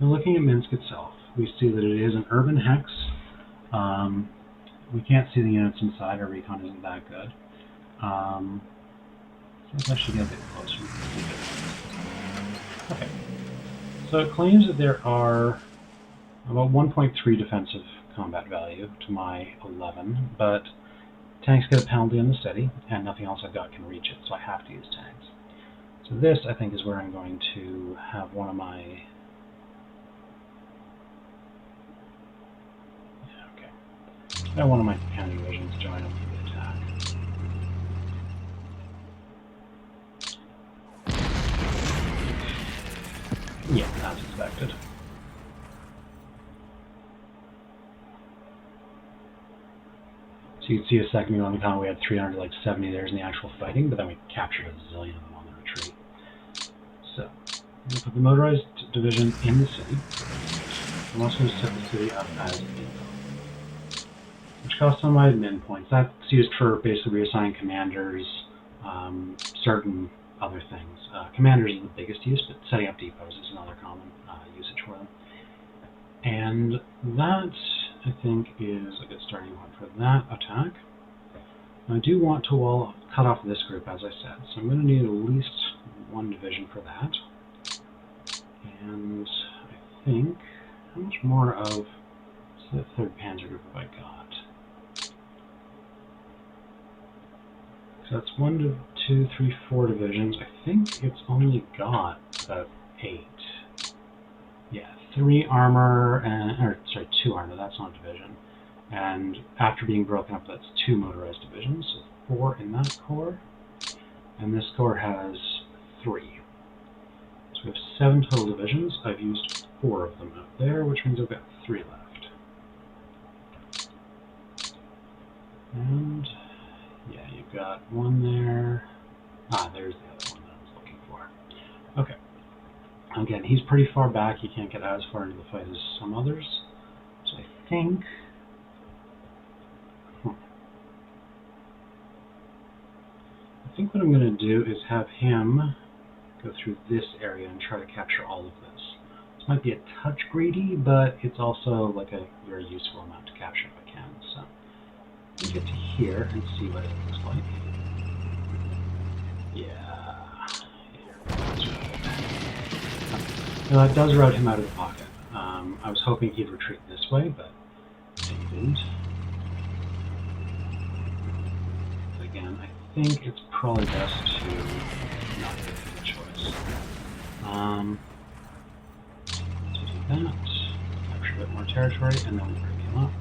Now looking at Minsk itself, we see that it is an urban hex. We can't see the units inside, our recon isn't that good. So let's actually get a bit closer, we can see it. Okay. So it claims that there are about 1.3 defensive combat value to my 11, but tanks get a penalty on the steady, and nothing else I've got can reach it, so I have to use tanks. So this, I think, is where I'm going to have one of my... I want one of my counter divisions join them for the attack. Yeah, as expected. So you can see a second ago on the con we had 370 there in the actual fighting, but then we captured a zillion of them on the retreat. So, I'm going to put the motorized division in the city. I'm also going to set the city up as a which costs some of my admin points. That's used for basically reassigning commanders, certain other things. Commanders is the biggest use, but setting up depots is another common usage for them. And that, I think, is a good starting point for that attack. Now, I do want to cut off this group, as I said, so I'm going to need at least one division for that. And I think, how much more of the 3rd Panzer Group have I got? So that's 1, 2, 3, 4 divisions. I think it's only got about 8. Yeah, 3 armor, or sorry, 2 armor, that's not a division. And after being broken up, that's 2 motorized divisions, so 4 in that corps. And this corps has 3. So we have 7 total divisions. I've used 4 of them out there, which means I've got 3 left. And yeah, you've got 1 there. Ah, there's the other one that I was looking for. Okay. Again, he's pretty far back. He can't get as far into the fight as some others. So I think... I think what I'm going to do is have him go through this area and try to capture all of this. This might be a touch greedy, but it's also like a very useful amount to capture if I can. So let me get to here and see what it looks like. Yeah. Now that does route him out of the pocket. I was hoping he'd retreat this way, but he didn't. But again, I think it's probably best to not give him a choice. So do that, capture a bit more territory, and then we break him up.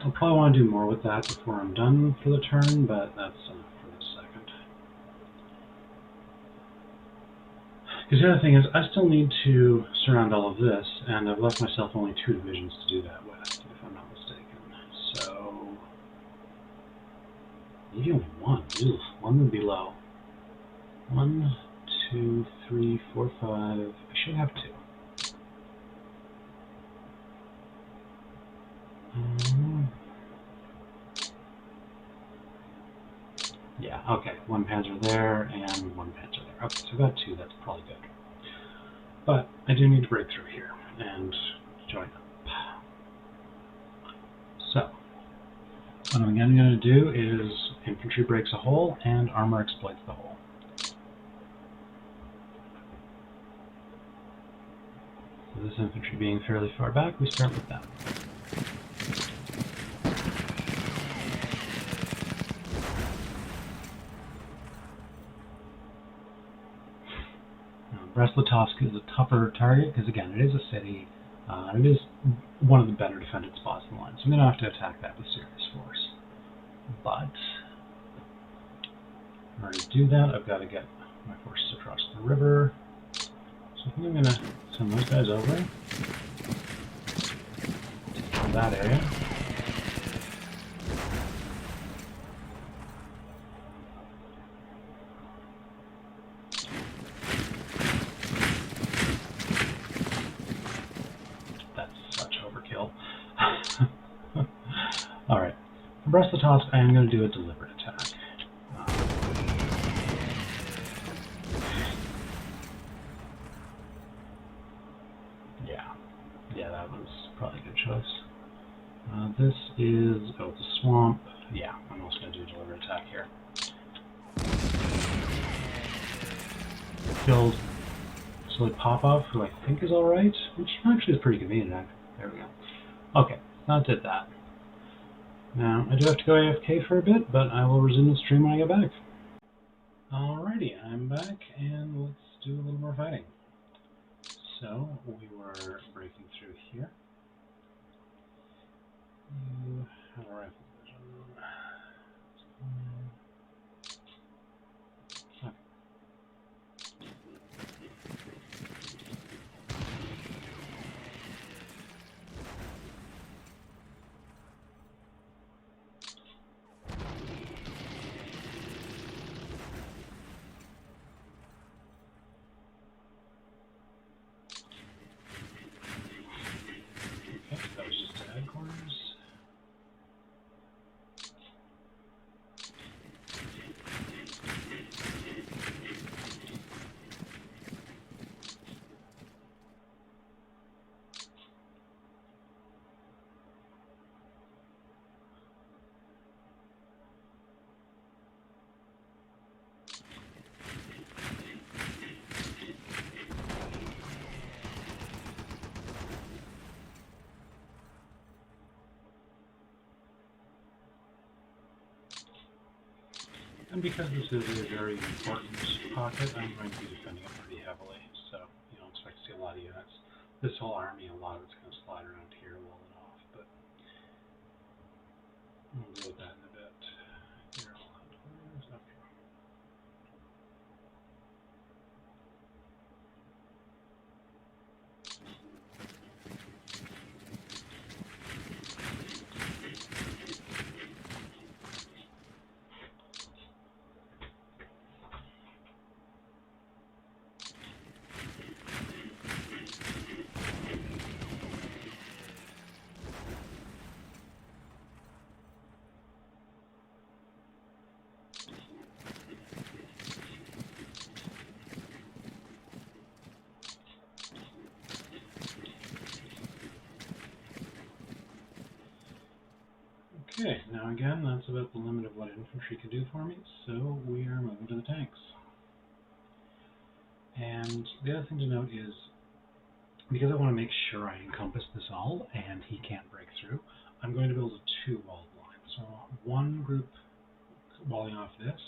I'll probably want to do more with that before I'm done for the turn, but that's enough for this second. Because the other thing is, I still need to surround all of this, and I've left myself only 2 divisions to do that with, if I'm not mistaken. So, maybe only 1. Ooh, 1 would be low. 1, 2, 3, 4, 5. I should have 2. Yeah, okay. 1 panzer there and 1 panzer there. Okay, so I've got 2. That's probably good. But I do need to break through here and join up. So, what I'm again going to do is infantry breaks a hole and armor exploits the hole. So this infantry being fairly far back, we start with that. Brest-Litovsk is a tougher target because, again, it is a city. It is one of the better defended spots in the line, so I'm going to have to attack that with serious force. But in order to do that, I've got to get my forces across the river. So I think I'm going to send those guys over to that area. Alright, for Brest-Litovsk, I am going to do a deliberate attack. Yeah, that was probably a good choice. This is, oh, it's a swamp. Yeah, I'm also going to do a deliberate attack here. Killed Silly Popov, who I think is alright, which actually is pretty convenient. There we go. Okay, that did that. Now, I do have to go AFK for a bit, but I will resume the stream when I get back. Alrighty, I'm back, and let's do a little more fighting. So, we were breaking through here. You have a rifle division. Okay. Okay, that was just the headquarters. And because this is a very important pocket, I'm going to be defending it pretty heavily, so you don't expect to see a lot of units. This whole army, a lot of it's going to slide around here, wall it off, but we'll deal with that in a bit. Here, okay. Okay, now again, that's about the limit of what infantry can do for me, so we are moving to the tanks. And the other thing to note is, because I want to make sure I encompass this all and he can't break through, I'm going to build a 2-walled line. So one group walling off this,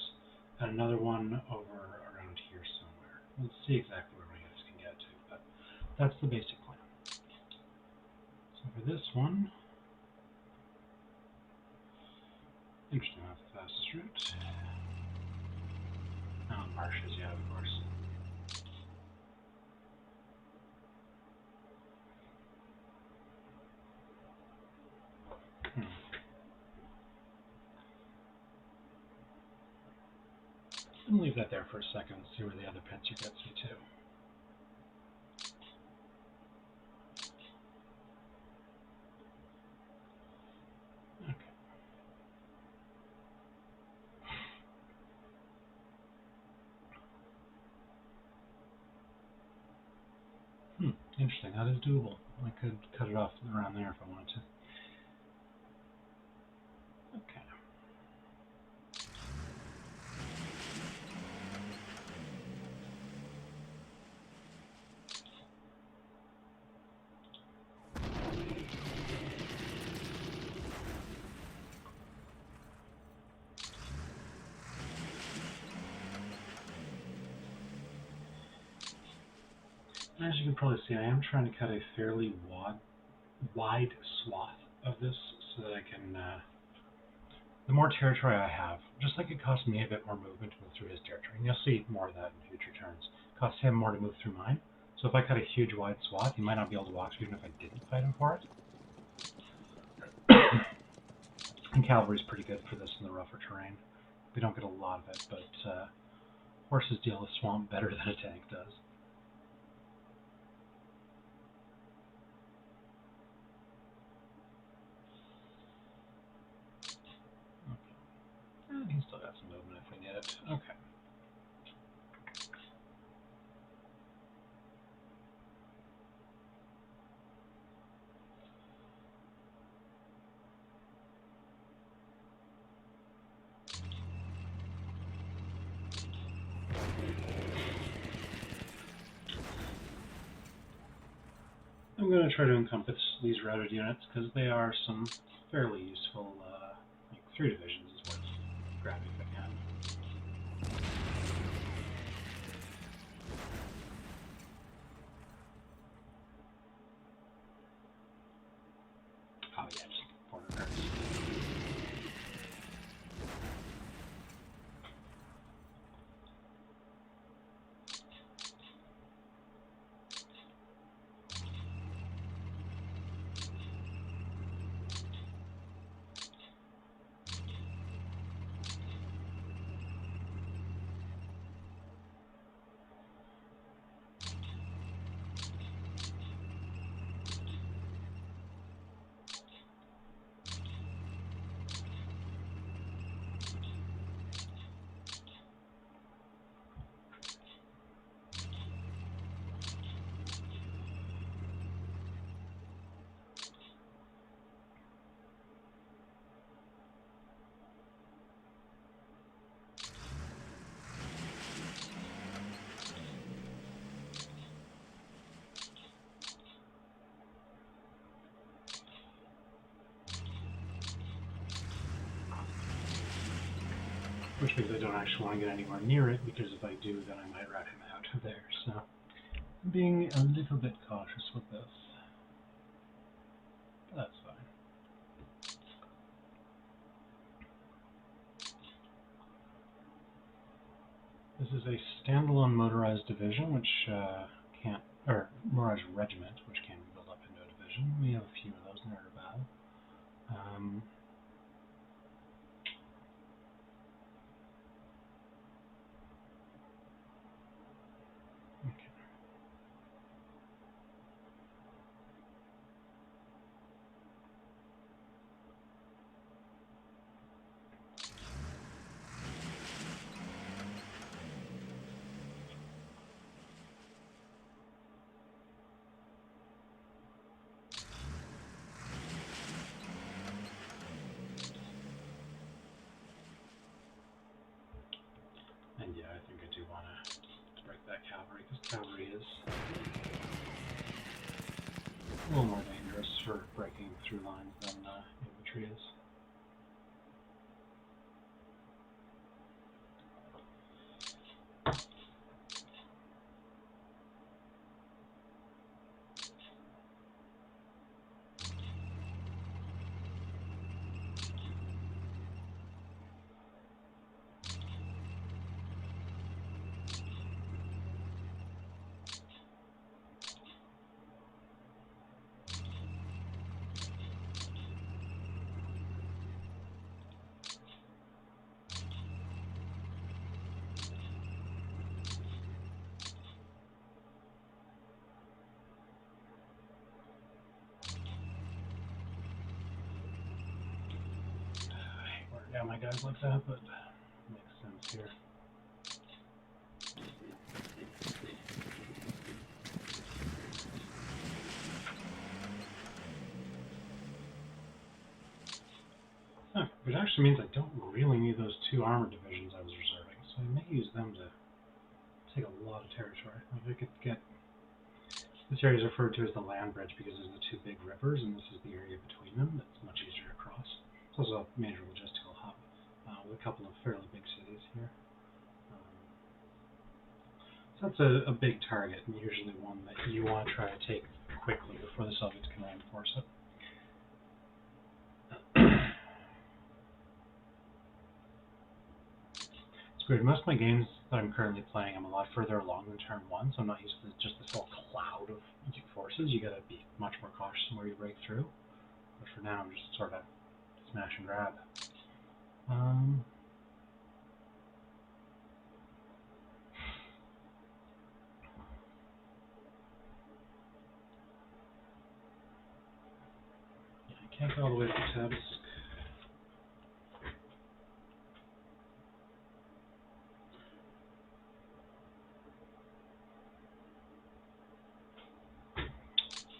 and another one over around here somewhere. Let's see exactly where my guys can get to, but that's the basic plan. So for this one, Interesting, that's the fastest route. Oh, marshes, yeah, of course. I'm gonna leave that there for a second and see where the other pincer gets me to. Interesting, that is doable. I could cut it off around there if I wanted to. Okay. As you can probably see, I am trying to cut a fairly wide swath of this so that I can, the more territory I have, just like it costs me a bit more movement to move through his territory, and you'll see more of that in future turns. It costs him more to move through mine, so if I cut a huge wide swath, he might not be able to walk through even if I didn't fight him for it. And cavalry's pretty good for this in the rougher terrain. We don't get a lot of it, but horses deal with swamp better than a tank does. And he's still got some movement if we need it. Okay. I'm going to try to encompass these routed units because they are some fairly useful, like 3 divisions is worth grabbing if I can. Oh yeah, just 400 cards. Which means I don't actually want to get anywhere near it, because if I do, then I might route him out of there. So I'm being a little bit cautious with this. But that's fine. This is a standalone motorized division, which can't, or motorized regiment, which can build up into a division. We have a few of those in our battle. Okay. And yeah, I think I do want to break that cavalry, because cavalry is a little more dangerous for breaking through lines than infantry is. Yeah, my guys like that, but makes sense here. Which actually means I don't really need those 2 armor divisions I was reserving, so I may use them to take a lot of territory. Like I could get... This area is referred to as the land bridge because there's the 2 big rivers, and this is the area between them that's much easier to cross. It's also a major logistical hub with a couple of fairly big cities here. So that's a big target, and usually one that you want to try to take quickly before the Soviets can reinforce it. It's weird. Most of my games that I'm currently playing, I'm a lot further along than turn 1, so I'm not used to just this whole cloud of forces. You gotta be much more cautious where you break through. But for now, I'm just sort of smash and grab. Yeah, I can't go all the way to Tabs.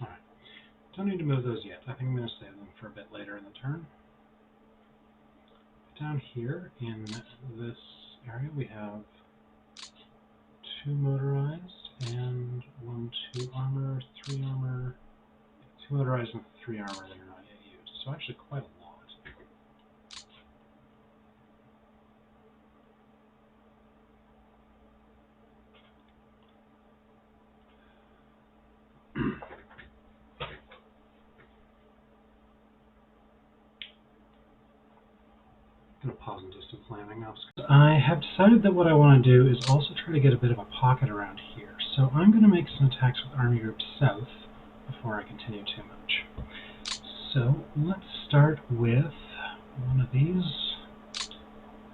Alright. Don't need to move those yet. I think I'm going to save them for a bit later in the turn. Down here in this area we have 2 motorized and 1, 2 armor, 3 armor, 2 motorized and 3 armor that are not yet used. So actually quite a lot. I'm going to pause and do some planning now. I have decided that what I want to do is also try to get a bit of a pocket around here. So I'm going to make some attacks with Army Group South before I continue too much. So let's start with one of these.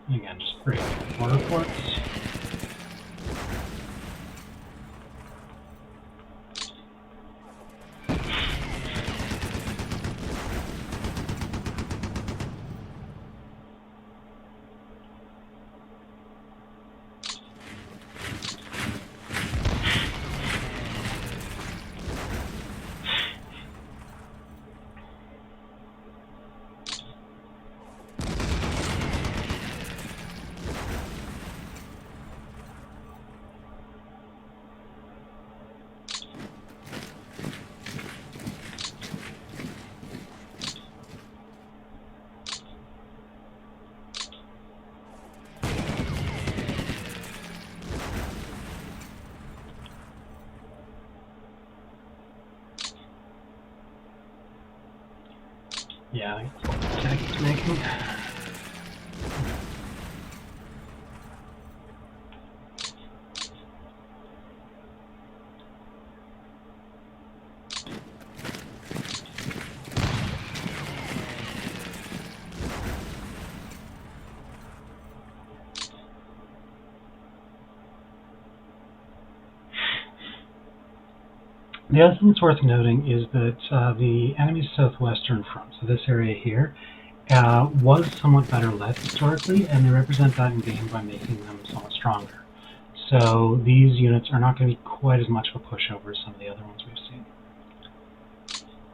Again, just great border forts. Yeah, attack it's making. The other thing that's worth noting is that the enemy's southwestern front, so this area here, was somewhat better led historically, and they represent that in game by making them somewhat stronger. So these units are not going to be quite as much of a pushover as some of the other ones we've seen.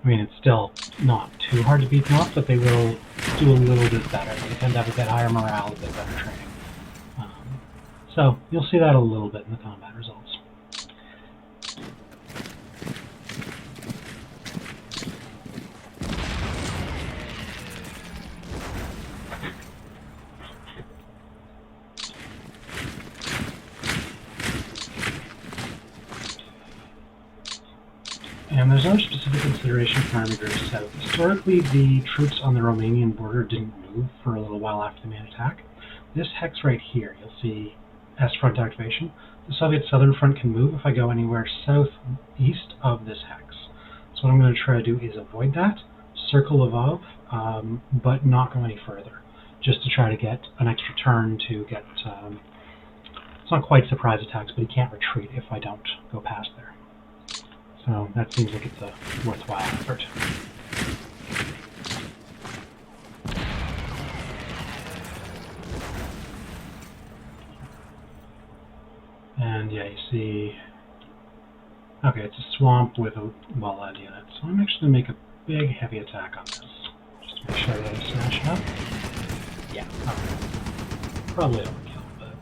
I mean, it's still not too hard to beat them up, but they will do a little bit better. They tend to have a bit higher morale, a bit better training. So you'll see that a little bit in the combat results. And there's another specific consideration for Army Group South. Historically, the troops on the Romanian border didn't move for a little while after the main attack. This hex right here, you'll see S front activation. The Soviet southern front can move if I go anywhere southeast of this hex. So what I'm going to try to do is avoid that, circle above, but not go any further, just to try to get an extra turn to get, it's not quite surprise attacks, but he can't retreat if I don't go past there. So that seems like it's a worthwhile effort. And yeah, you see, okay, it's a swamp with a well-led unit. So I'm actually going to make a big heavy attack on this, just to make sure that I smash it up. Yeah, okay. Probably overkill, but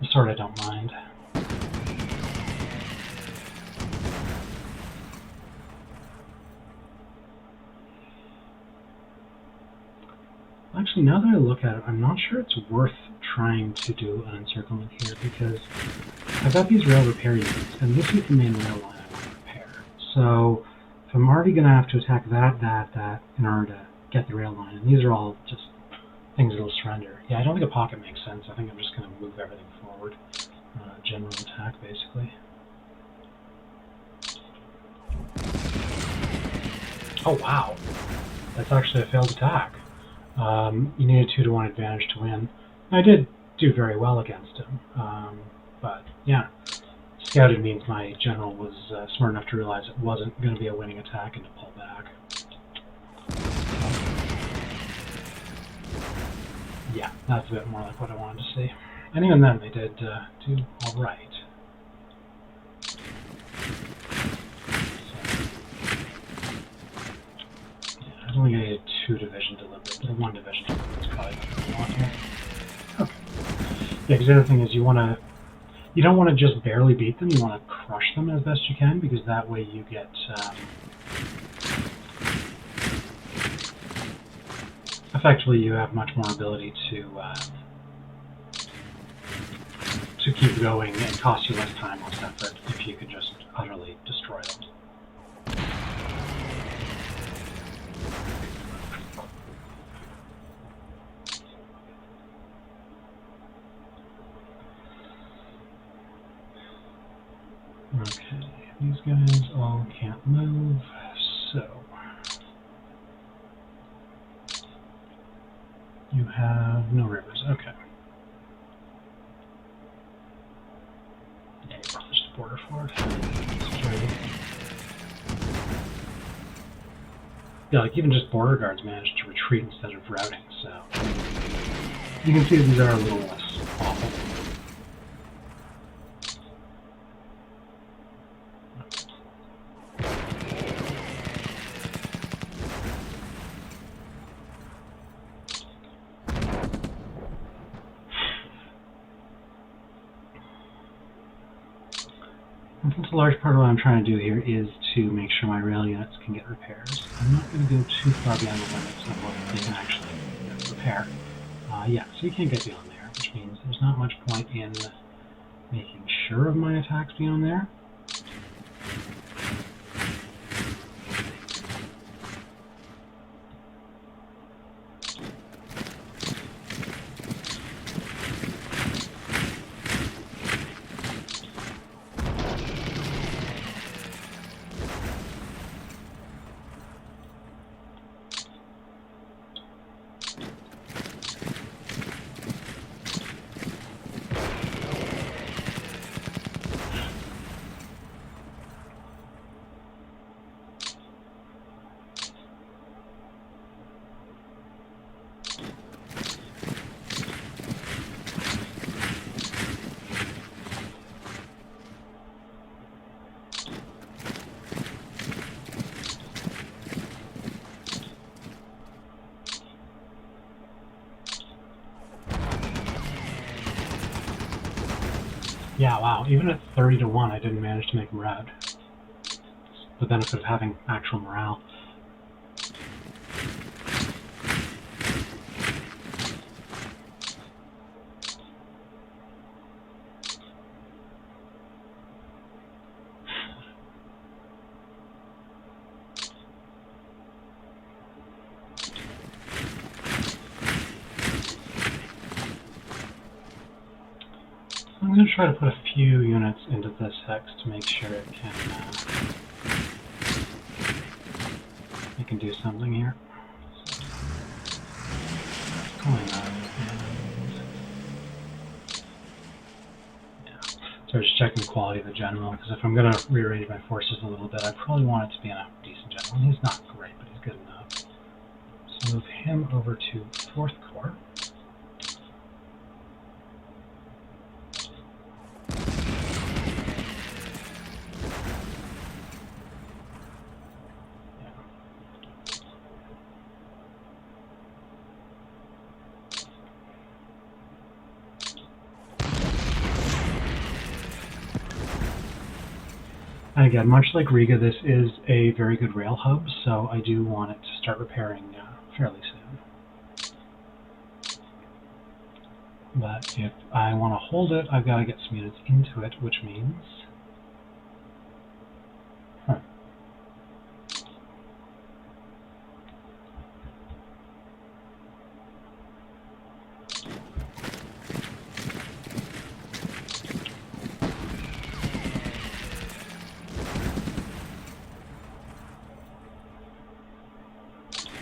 the sort I don't mind. Actually, now that I look at it, I'm not sure it's worth trying to do an encirclement here, because I've got these rail repair units, and this is the main rail line I want to repair. So if I'm already going to have to attack that in order to get the rail line, and these are all just things that will surrender. Yeah, I don't think a pocket makes sense. I think I'm just going to move everything forward. General attack, basically. Oh, wow. That's actually a failed attack. You need a 2-to-1 advantage to win. I did do very well against him, but yeah, scouted means my general was smart enough to realize it wasn't going to be a winning attack and to pull back. Yeah, that's a bit more like what I wanted to see. And even then, they did do all right. I don't think I needed 2 division deliberate, but 1 division deliberate is probably what I want here. Okay. Yeah, because the other thing is you don't want to just barely beat them, you want to crush them as best you can, because that way you get effectively you have much more ability to keep going and cost you less time, less effort if you could just utterly destroy them. Okay, these guys all can't move, so you have no rivers. Okay. Yeah, you probably just border fort. Yeah, like even just border guards managed to retreat instead of routing, so you can see that these are a little less awful. I think a large part of what I'm trying to do here is to make sure my rail units can get repairs. I'm not going to go too far beyond the limits of what they can actually repair. Yeah, so you can't get beyond there, which means there's not much point in making sure of my attacks beyond there. Yeah, wow, even at 30-to-1 I didn't manage to make them red. The benefit of having actual morale. I'm going to try to put a few units into this hex to make sure it can do something here. So I'm just checking the quality of the general, because if I'm going to rearrange my forces a little bit, I probably want it to be a decent general. He's not great, but he's good enough. So move him over to 4th Corps. And again, much like Riga, this is a very good rail hub, so I do want it to start repairing fairly soon. But if I want to hold it, I've got to get some units into it, which means...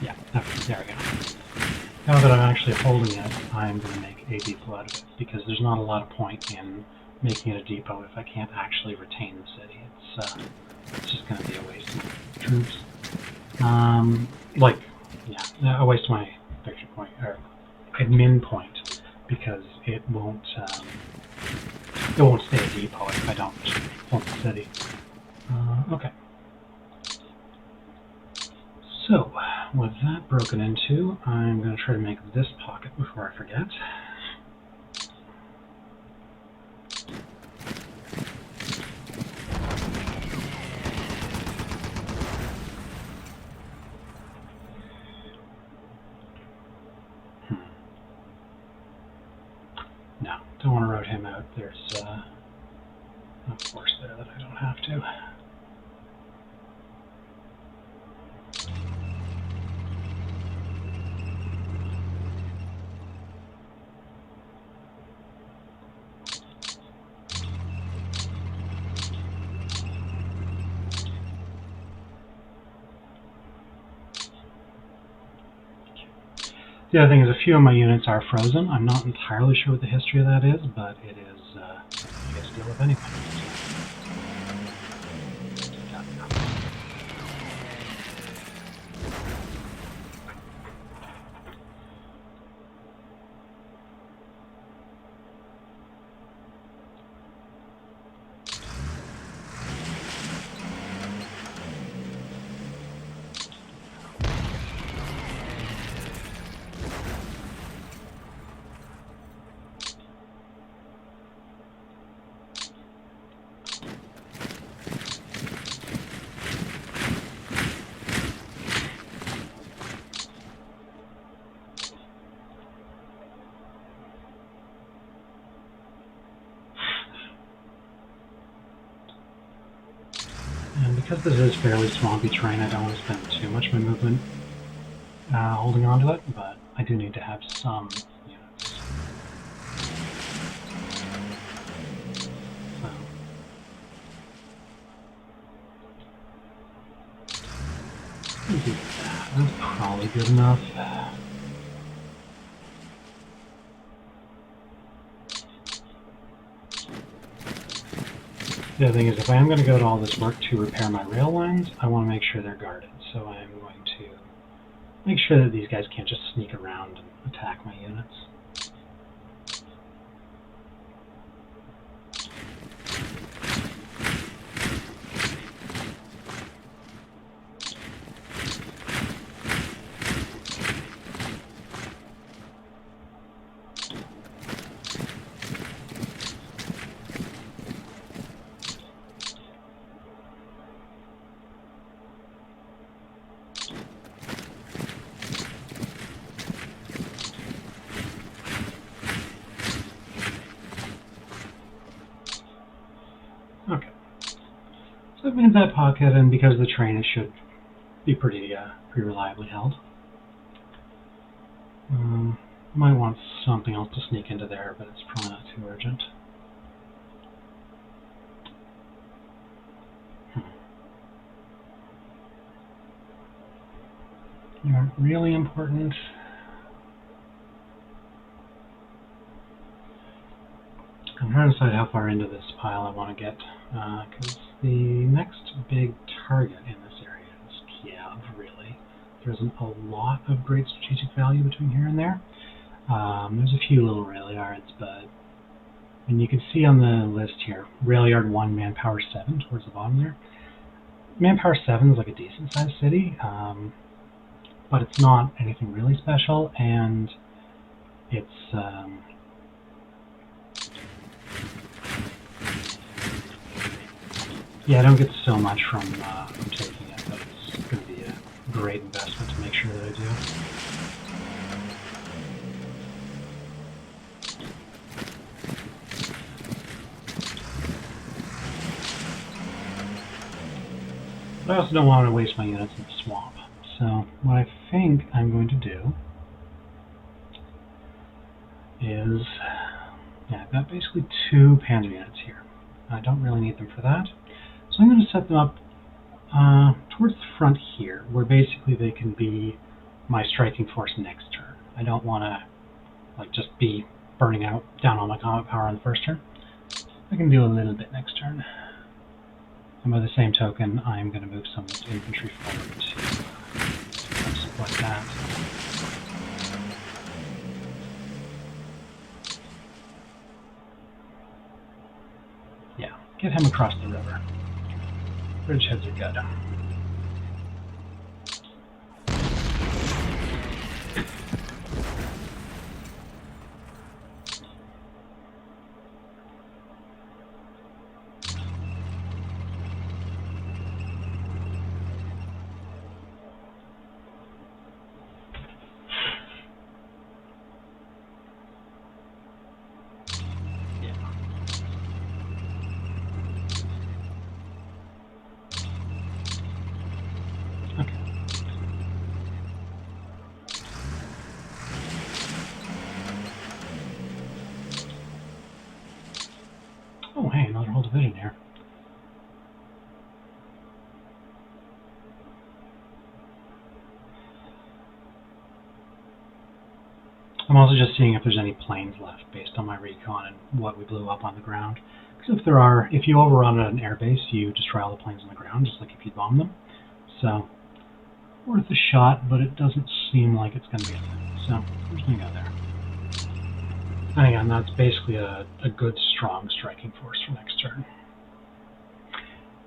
Yeah, okay, there we go. Now that I'm actually holding it, I'm going to make a depot out of it, because there's not a lot of point in making it a depot if I can't actually retain the city. It's just going to be a waste of troops. A waste of my victory point, or admin point, because it won't stay a depot if I don't hold the city. Okay. So, with that broken into, I'm going to try to make this pocket before I forget. No, don't want to route him out. There's a force there that I don't have to. The other thing is a few of my units are frozen. I'm not entirely sure what the history of that is, but it is a biggest deal of anything. And because this is fairly swampy terrain, I don't want to spend too much of my movement holding on to it, but I do need to have some units. So, do that. That's probably good enough. The other thing is, if I am going to go to all this work to repair my rail lines, I want to make sure they're guarded. So I'm going to make sure that these guys can't just sneak around and attack my units. Okay, so I've made that pocket, and because the train, it should be pretty reliably held. Might want something else to sneak into there, but it's probably not too urgent. You aren't really important. I'm trying to decide how far into this pile I want to get, because the next big target in this area is Kiev, really. There isn't a lot of great strategic value between here and there. There's a few little rail yards, but and you can see on the list here, rail yard 1, manpower 7, towards the bottom there. Manpower 7 is like a decent sized city, but it's not anything really special, and it's Yeah, I don't get so much from taking it, but it's going to be a great investment to make sure that I do. But I also don't want to waste my units in the swamp. So what I think I'm going to do is, yeah, I've got basically 2 panzer units here. I don't really need them for that. So I'm going to set them up towards the front here, where basically they can be my striking force next turn. I don't want to just be burning out down on my combat power on the first turn. I can do a little bit next turn. And by the same token, I'm going to move some of this infantry forward to support that. Yeah, get him across the river. Bridgeheads are good. Oh, hey, another whole division here. I'm also just seeing if there's any planes left based on my recon and what we blew up on the ground. Because if there are, if you overrun at an airbase, you destroy all the planes on the ground, just like if you bomb them. So, worth a shot, but it doesn't seem like it's going to be a thing. So, we're just going to go there. And again, that's basically a good, strong striking force for next turn.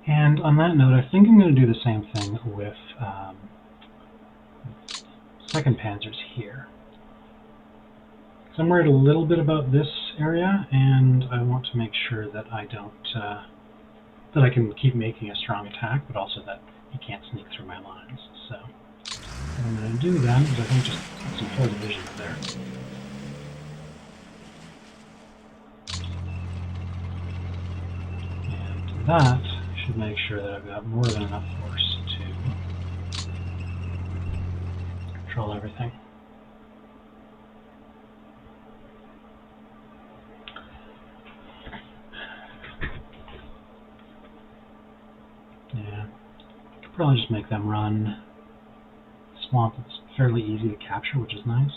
And on that note, I think I'm going to do the same thing with 2nd Panzers here. So I'm worried a little bit about this area, and I want to make sure that I don't, that I can keep making a strong attack, but also that he can't sneak through my lines. So what I'm going to do then is I think just put some whole divisions there. And that should make sure that I've got more than enough force to control everything. Yeah, could probably just make them run swamp. It's fairly easy to capture, which is nice.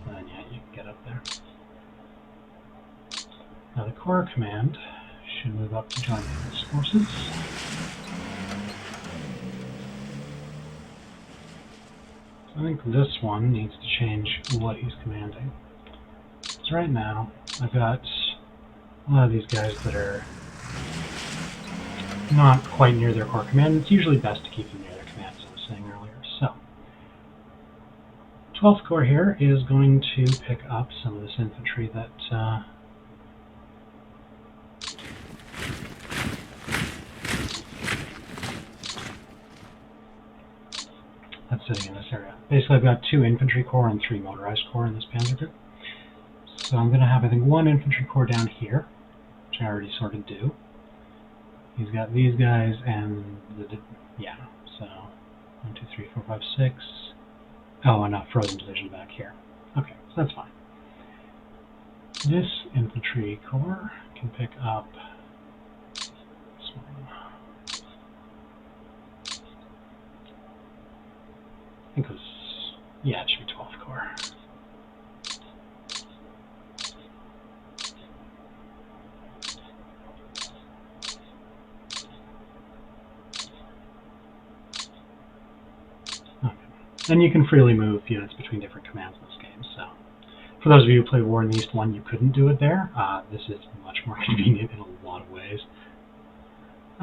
And yeah, you can get up there. Now the Corps Command should move up to join his forces. I think this one needs to change what he's commanding. So right now, I've got a lot of these guys that are not quite near their Corps Command. It's usually best to keep them near their command, as I was saying earlier. So, 12th Corps here is going to pick up some of this infantry that that's sitting in this area. Basically, I've got 2 infantry corps and 3 motorized corps in this panzer group. So I'm going to have, I think, 1 infantry corps down here, which I already sort of do. He's got these guys and yeah, so 1, 2, 3, 4, 5, 6. Oh, and a frozen division back here. Okay, so that's fine. This infantry corps can pick up this one. I think it was, yeah, it should be 12th Corps. Okay. And you can freely move units between different commands in this game, so for those of you who play War in the East 1, you couldn't do it there. This is much more convenient in a lot of ways.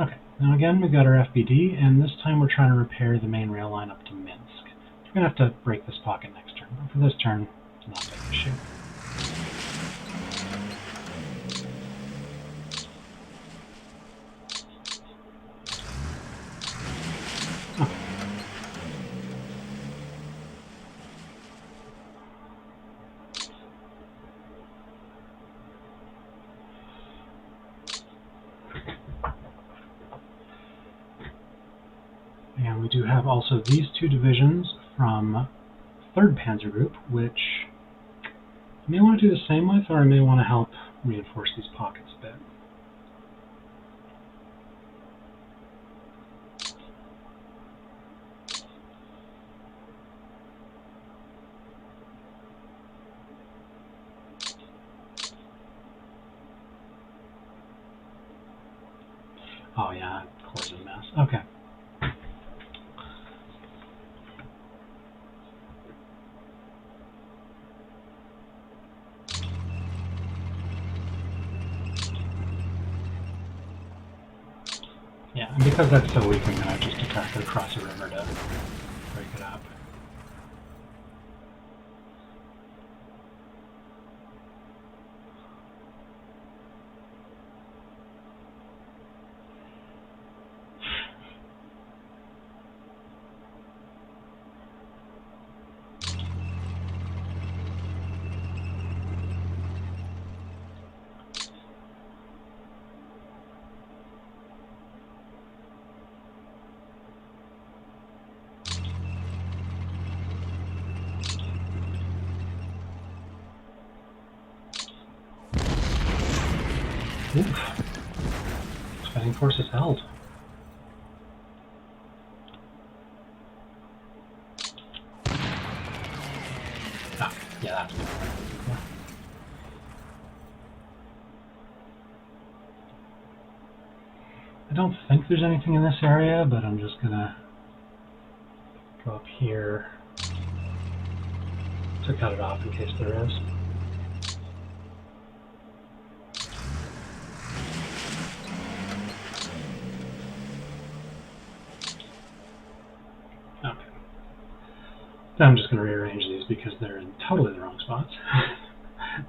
Okay, now again, we've got our FBD, and this time we're trying to repair the main rail line up to Minsk. We're going to have to break this pocket next turn. but for this turn, not a big issue. Okay. And we do have also these two divisions from 3rd Panzer Group, which I may want to do the same with, or I may want to help reinforce these pockets a bit. Oh yeah, core's a mess. Okay. Yeah, and because that's so weak, I'm going to just attack it across the river to break it up. Oof. Fighting force is held. Oh, yeah, that's better. Yeah. I don't think there's anything in this area, but I'm just gonna go up here to cut it off in case there is. Okay. Then I'm just going to rearrange these because they're in totally the wrong spots.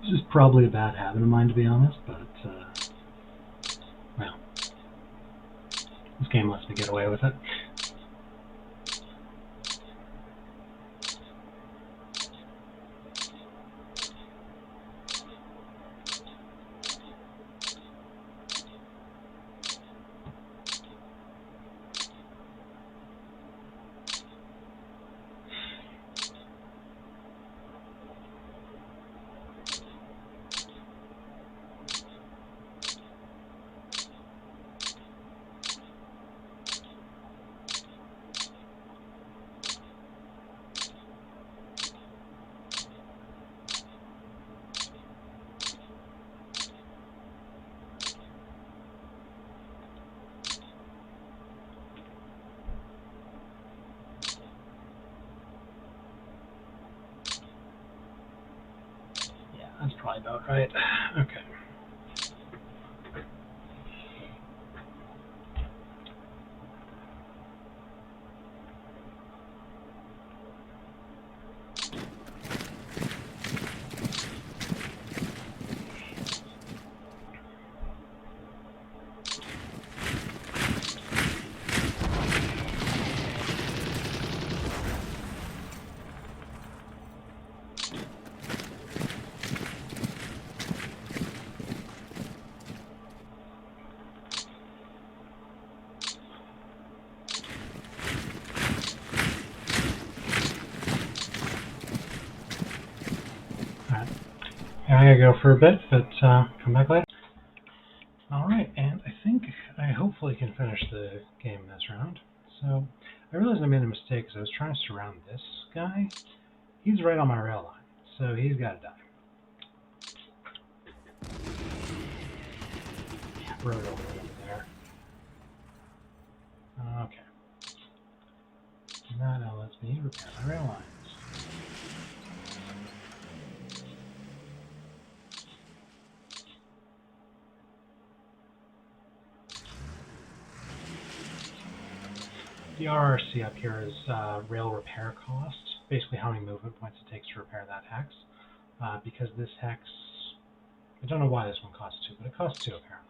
This is probably a bad habit of mine, to be honest, but, well, this game lets me get away with it. That's probably about right. Okay. I'm going to go for a bit, but come back later. Alright, and I think I hopefully can finish the game this round. So, I realized I made a mistake because I was trying to surround this guy. He's right on my rail line, so he's got to die. Yeah, road over there. Okay. Now lets me repair my rail lines. The RRC up here is rail repair cost. basically how many movement points it takes to repair that hex. Because this hex, I don't know why this one costs 2, but it costs 2 apparently.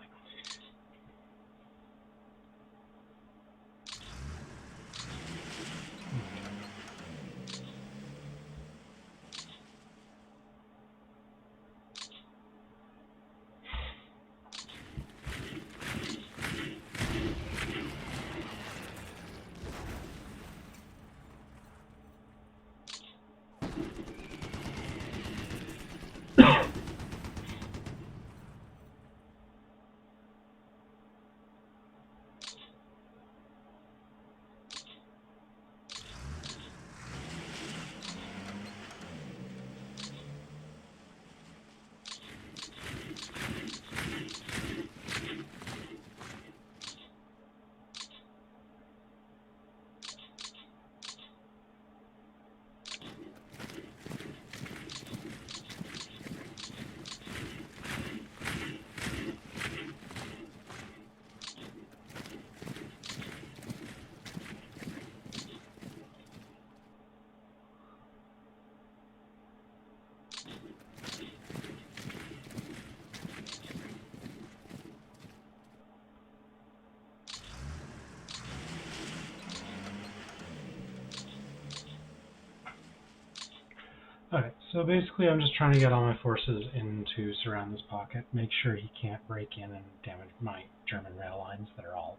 Okay, so basically I'm just trying to get all my forces in to surround this pocket, make sure he can't break in and damage my German rail lines that are all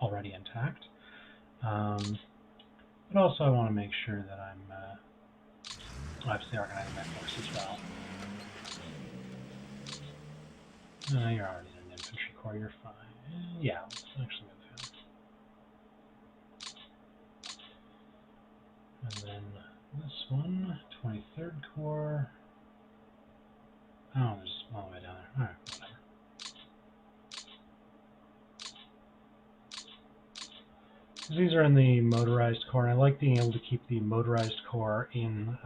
already intact. But also I want to make sure that I'm obviously organizing my forces well. You're already in an infantry corps, you're fine. Yeah, let's actually move him. And then this one, 23rd Corps. Oh, there's all the way down there. Alright, whatever. These are in the motorized corps, and I like being able to keep the motorized corps in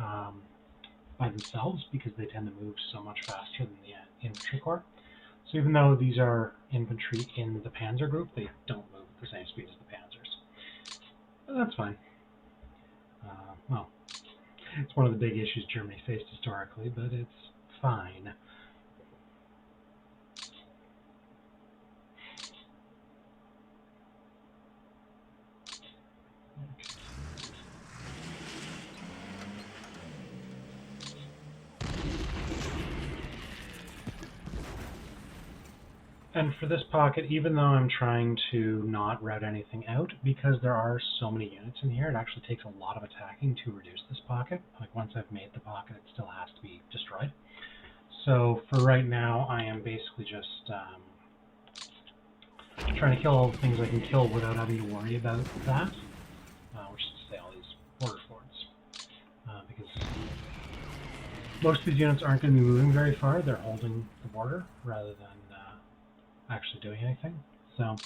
by themselves because they tend to move so much faster than the infantry corps. So even though these are infantry in the Panzer group, they don't move at the same speed as the Panzers. But that's fine. Well, it's one of the big issues Germany faced historically, but it's fine. Okay. And for this pocket, even though I'm trying to not route anything out, because there are so many units in here, it actually takes a lot of attacking to reduce this pocket. Like once I've made the pocket, it still has to be destroyed. So for right now, I am basically just trying to kill all the things I can kill without having to worry about that, which is to say all these border forts. Because most of these units aren't going to be moving very far, they're holding the border rather than actually doing anything. So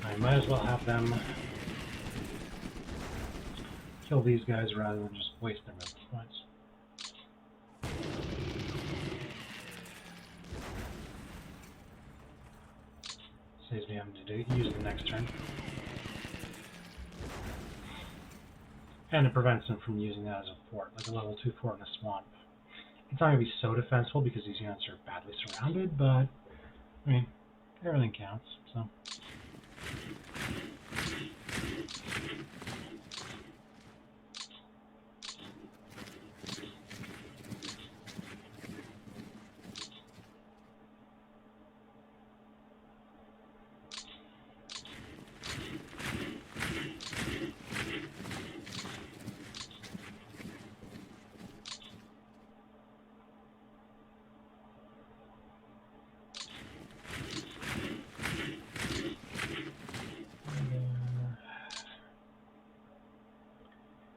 I might as well have them kill these guys rather than just waste their movement points. Saves me having to use them next turn. And it prevents them from using that as a fort, like a level 2 fort in a swamp. It's not going to be so defensible because these units are badly surrounded, but, I mean, everything counts, so.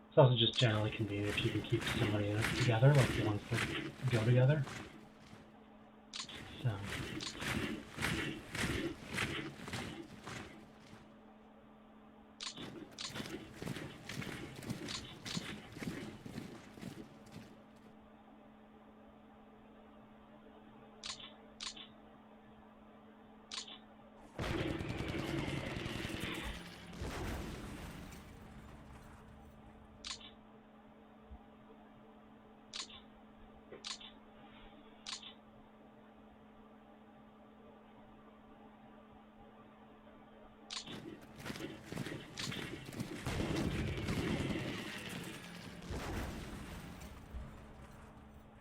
It's also just generally convenient if you can keep so many units together, like the ones that go together. So.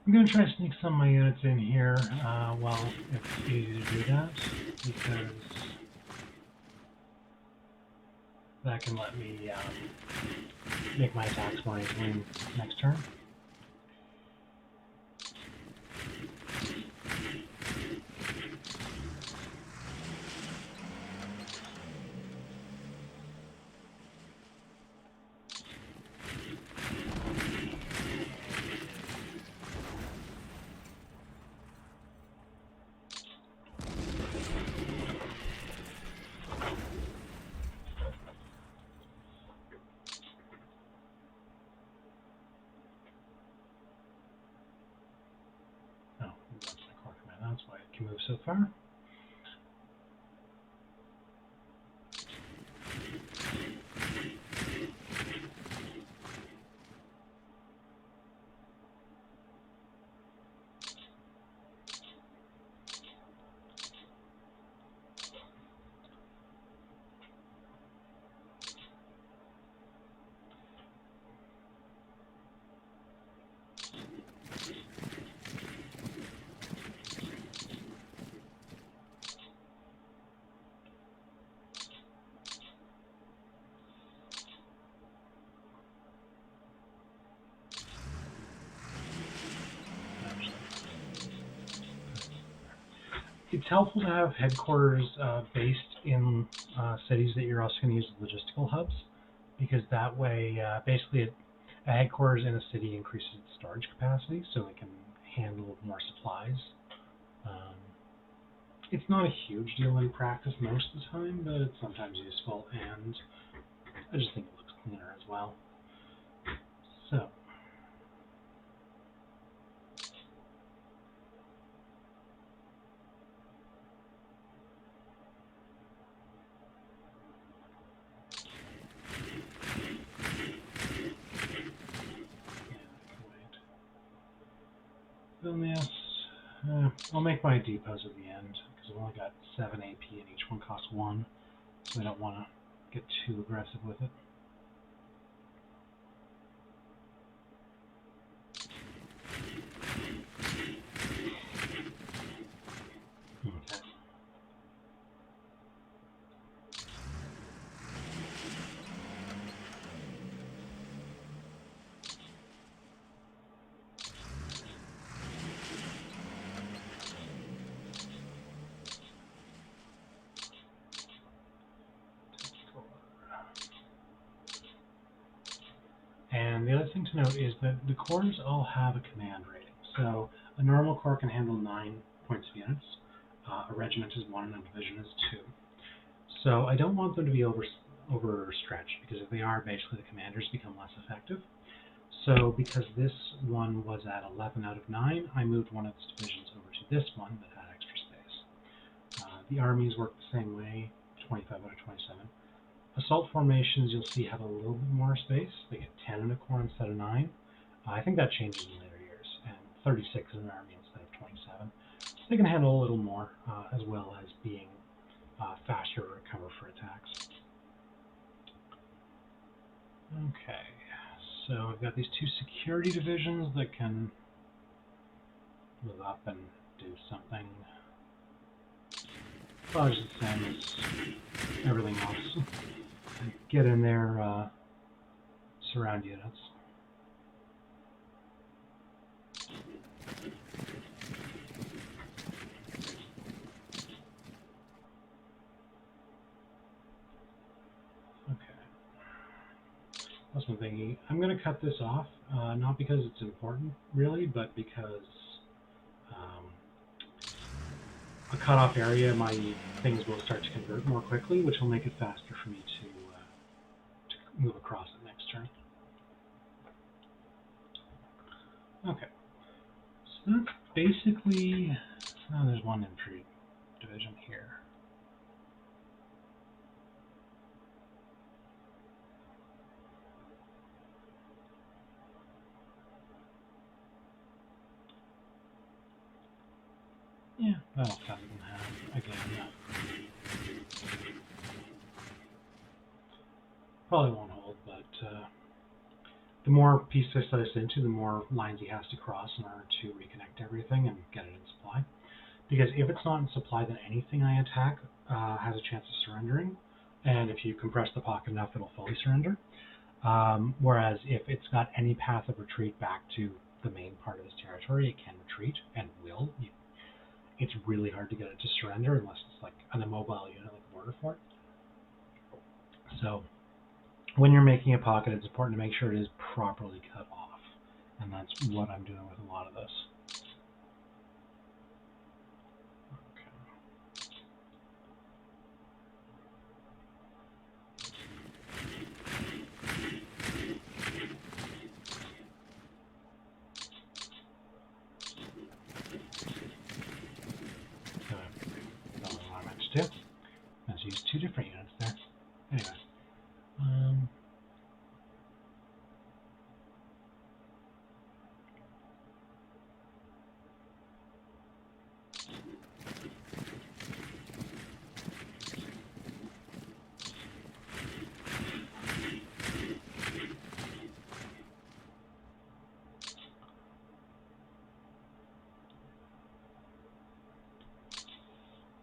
I'm going to try to sneak some of my units in here while it's easy to do that, because that can let me make my attacks more easily next turn. Oh, that's my core command. That's why it can move so far. It's helpful to have headquarters based in cities that you're also going to use as logistical hubs, because that way, basically, a headquarters in a city increases its storage capacity, so it can handle more supplies. It's not a huge deal in practice most of the time, but it's sometimes useful, and I just think it looks cleaner as well. So. This, I'll make my depots at the end, because I've only got 7 AP and each one costs 1, so I don't want to get too aggressive with it. Okay. And the other thing to note is that the cores all have a command rating. So a normal core can handle 9 points of units, a regiment is 1, and a division is 2. So I don't want them to be overstretched, because if they are, basically the commanders become less effective. So because this one was at 11 out of 9, I moved one of its divisions over to this one that had extra space. The armies work the same way, 25 out of 27. Assault formations, you'll see, have a little bit more space. They get 10 in a core instead of 9. I think that changes in later years, and 36 in an army instead of 27. So they can handle a little more, as well as being faster to recover for attacks. Okay, so we've got these 2 security divisions that can move up and do something. Well, it's the same as everything else. Get in there, surround units. Okay. That's one thing. I'm going to cut this off, not because it's important, really, but because a cutoff area, my things will start to convert more quickly, which will make it faster for me to move across it next turn. Okay, so that's basically, there's one infantry division here. Yeah, that'll cut it in half again. Probably won't hold, but the more pieces I slice into, the more lines he has to cross in order to reconnect everything and get it in supply. Because if it's not in supply, then anything I attack has a chance of surrendering, and if you compress the pocket enough, it'll fully surrender. Whereas if it's got any path of retreat back to the main part of this territory, it can retreat and will. It's really hard to get it to surrender unless it's like an immobile unit like a border fort. So when you're making a pocket, it's important to make sure it is properly cut off, and that's what I'm doing with a lot of this. Too. Let's use two different units there. Anyway.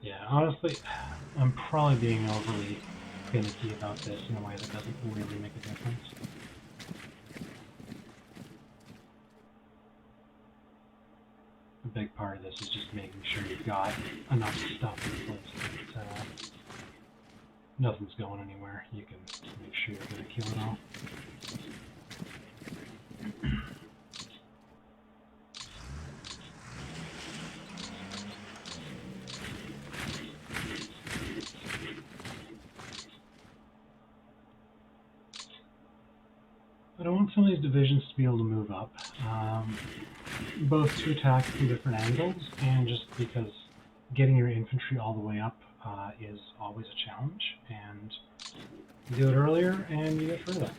Yeah, honestly, I'm probably being overly finicky about this in a way that doesn't really make a difference. A big part of this is just making sure you've got enough stuff in place that nothing's going anywhere. You can make sure you're going to kill it all. But I want some of these divisions to be able to move up, both to attack from different angles, and just because getting your infantry all the way up is always a challenge, and you do it earlier and you get further.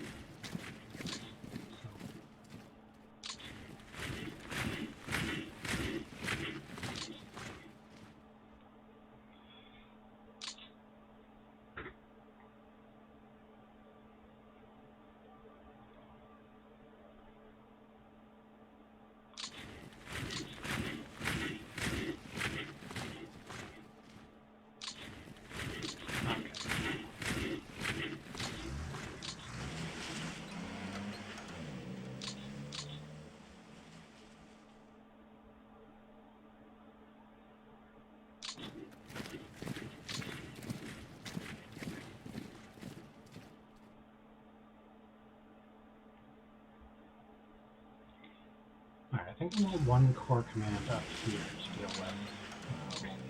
Alright, I think we need one core command up here to deal with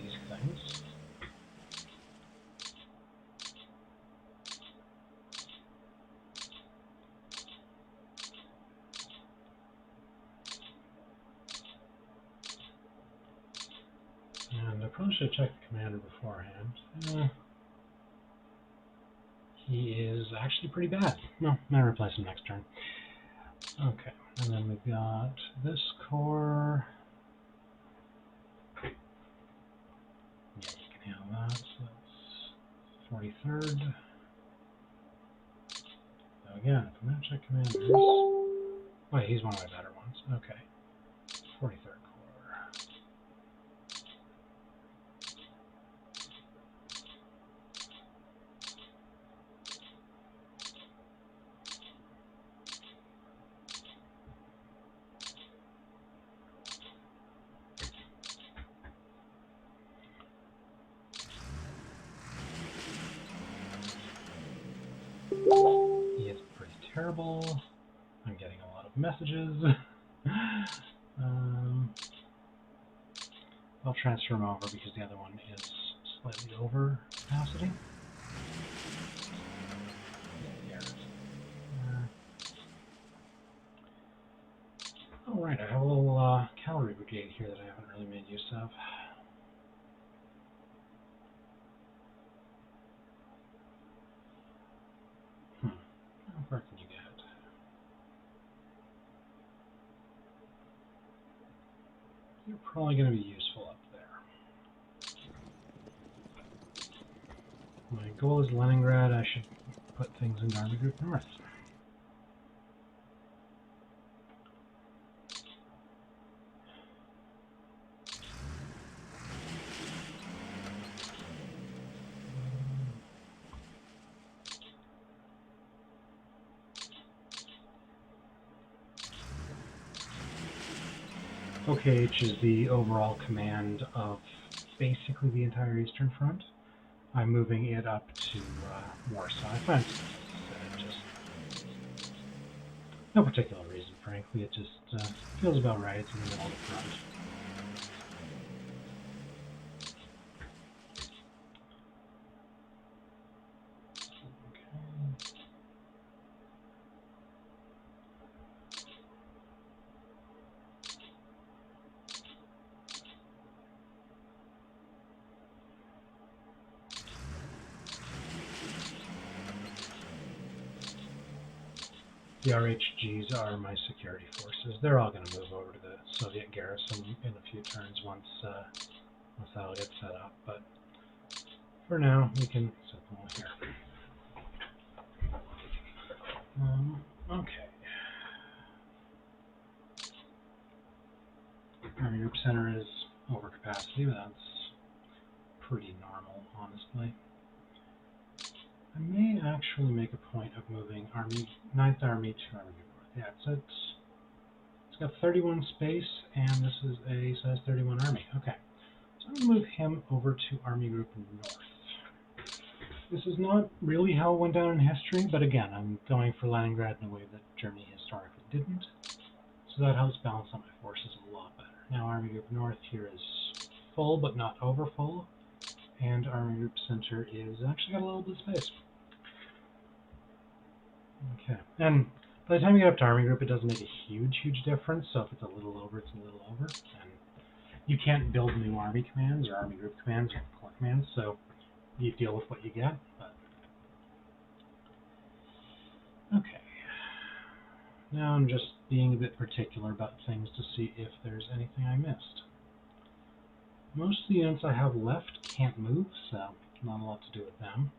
these things. And I probably should have checked the commander beforehand. He is actually pretty bad. No, I'm going to replace him next turn. Okay, and then we've got this core. Yeah, you can handle that. So that's 43rd. So again, if I'm going to check commanders... Wait, he's one of my better ones. Okay. 43rd core. He is pretty terrible. I'm getting a lot of messages. I'll transfer him over because the other one is slightly over capacity. Alright, I have a little cavalry brigade here that I haven't really made use of. How far can you get? You're probably going to be useful up there. My goal is Leningrad. I should put things in Army Group North. OKH is the overall command of basically the entire Eastern Front. I'm moving it up to Warsaw. I find it just no particular reason, frankly. It just feels about right. It's in the middle of the front. The RHGs are my security forces. They're all going to move over to the Soviet garrison in a few turns once that'll get set up. But for now, we can set them all here. Okay. Army Group Center is over capacity, but that's pretty normal, honestly. I may actually make a point of moving 9th Army to Army Group North. Yeah, it's got 31 space, and this is a size 31 Army. Okay, so I'm going to move him over to Army Group North. This is not really how it went down in history, but again, I'm going for Leningrad in a way that Germany historically didn't. So that helps balance out my forces a lot better. Now Army Group North here is full, but not over full. And Army Group Center is actually got a little bit of space. Okay, and by the time you get up to Army Group, it doesn't make a huge difference. So if it's a little over, it's a little over. And you can't build new Army commands or Army Group commands or Corps commands, so you deal with what you get. But okay, now I'm just being a bit particular about things to see if there's anything I missed. Most of the units I have left can't move, so not a lot to do with them.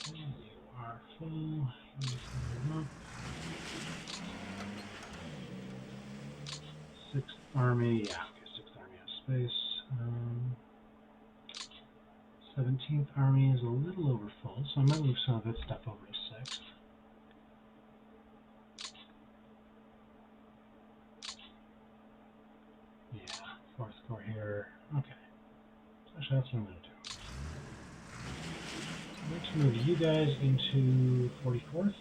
You are full. You can move up. 6th Army, yeah, okay, 6th Army has space. 17th Army is a little over full, so I might move some of its stuff over to 6th. Yeah, 4th Corps here. Okay. So actually, that's what I'm going to do. I'm going to move you guys into 44th.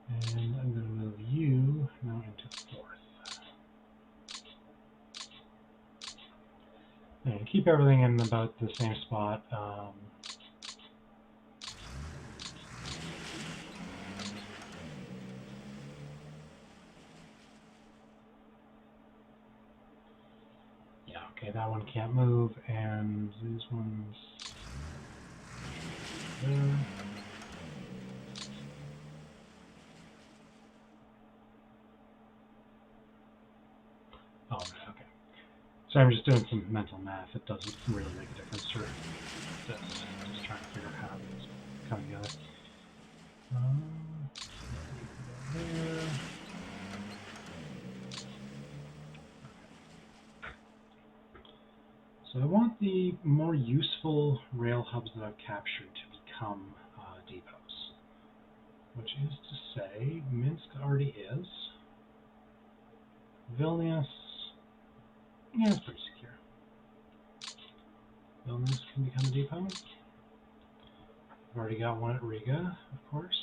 And I'm going to move you now into 4th. And keep everything in about the same spot. Yeah, okay, that one can't move, and these ones there. Oh, right, okay. So I'm just doing some mental math. It doesn't really make a difference for this. Just trying to figure out how these come together. There. So I want the more useful rail hubs that I've captured to become depots, which is to say, Minsk already is. Vilnius, yeah, it's pretty secure. Vilnius can become a depot. I've already got one at Riga, of course.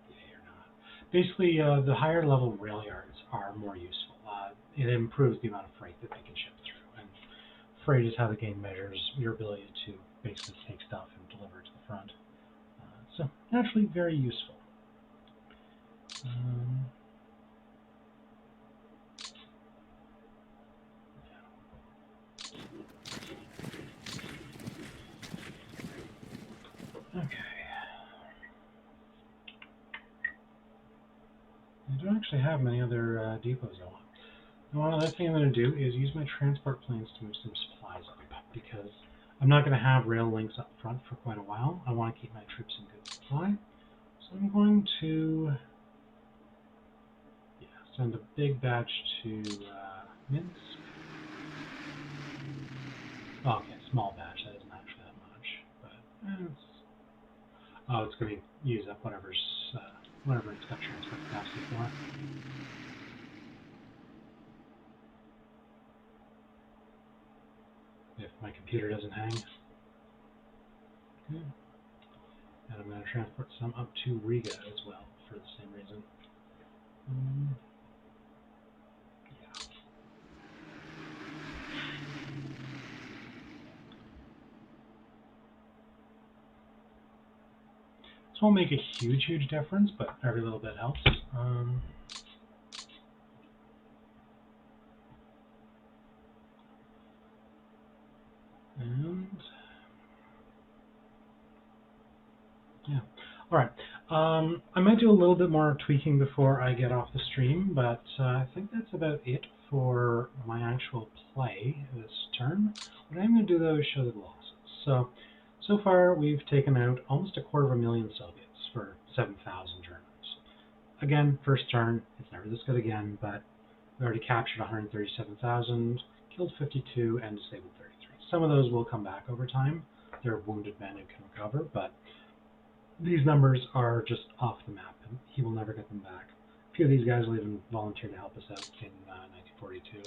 Yeah, or not. Basically, the higher level rail yards are more useful. It improves the amount of freight that they can ship through. And freight is how the game measures your ability to basically take stuff and deliver it to the front. So, naturally, very useful. Okay. I don't actually have many other depots I want. One other thing I'm going to do is use my transport planes to move some supplies up, because I'm not going to have rail links up front for quite a while. I want to keep my troops in good supply. So So I'm going to send a big batch to Minsk. Oh, okay, small batch. That isn't actually that much, but it's going to use up whatever it's got transfer capacity for. If my computer doesn't hang. Okay. And I'm going to transport some up to Riga as well for the same reason. This won't make a huge difference, but every little bit helps. And yeah, all right. I might do a little bit more tweaking before I get off the stream, but I think that's about it for my actual play this turn. What I'm going to do though is show the losses. So far we've taken out almost 250,000 Soviets for 7,000 Germans. Again, first turn, it's never this good again, but we already captured 137,000, killed 52, and disabled 33. Some of those will come back over time. There are wounded men who can recover, but these numbers are just off the map, and he will never get them back. A few of these guys will even volunteer to help us out in 1942.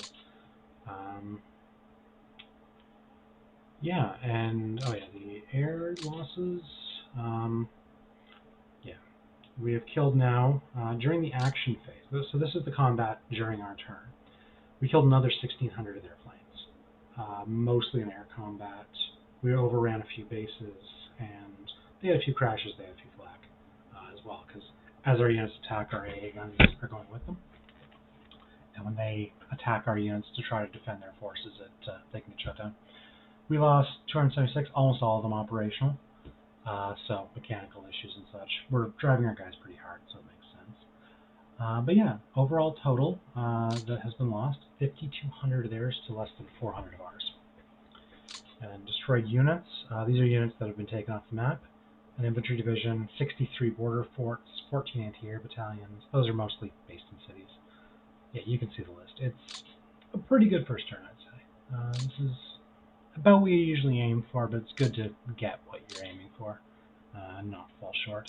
Yeah, and the air losses. We have killed now during the action phase. So this is the combat during our turn. We killed another 1,600 of their planes, mostly in air combat. We overran a few bases, and they had a few crashes. They had a few flak as well, because as our units attack, our AA guns are going with them. And when they attack our units to try to defend their forces, they can get shut down. We lost 276, almost all of them operational. So mechanical issues and such. We're driving our guys pretty hard, so it makes sense. But yeah, overall total that has been lost, 5,200 of theirs to less than 400 of ours. And destroyed units, these are units that have been taken off the map. An infantry division, 63 border forts, 14 anti-air battalions. Those are mostly based in cities. Yeah, you can see the list. It's a pretty good first turn, I'd say. This is about what you usually aim for, but it's good to get what you're aiming for and not fall short.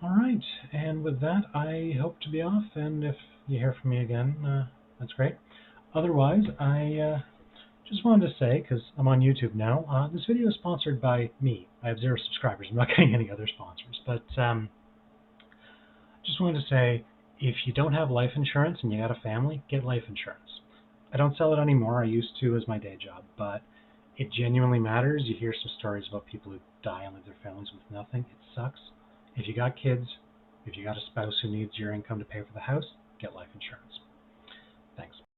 Alright, and with that, I hope to be off, and if you hear from me again, that's great. Otherwise, I just wanted to say, because I'm on YouTube now, this video is sponsored by me. I have 0 subscribers. I'm not getting any other sponsors, but just wanted to say, if you don't have life insurance and you got a family, get life insurance. I don't sell it anymore. I used to as my day job, but it genuinely matters. You hear some stories about people who die and leave their families with nothing. It sucks. If you got kids, if you got a spouse who needs your income to pay for the house, get life insurance.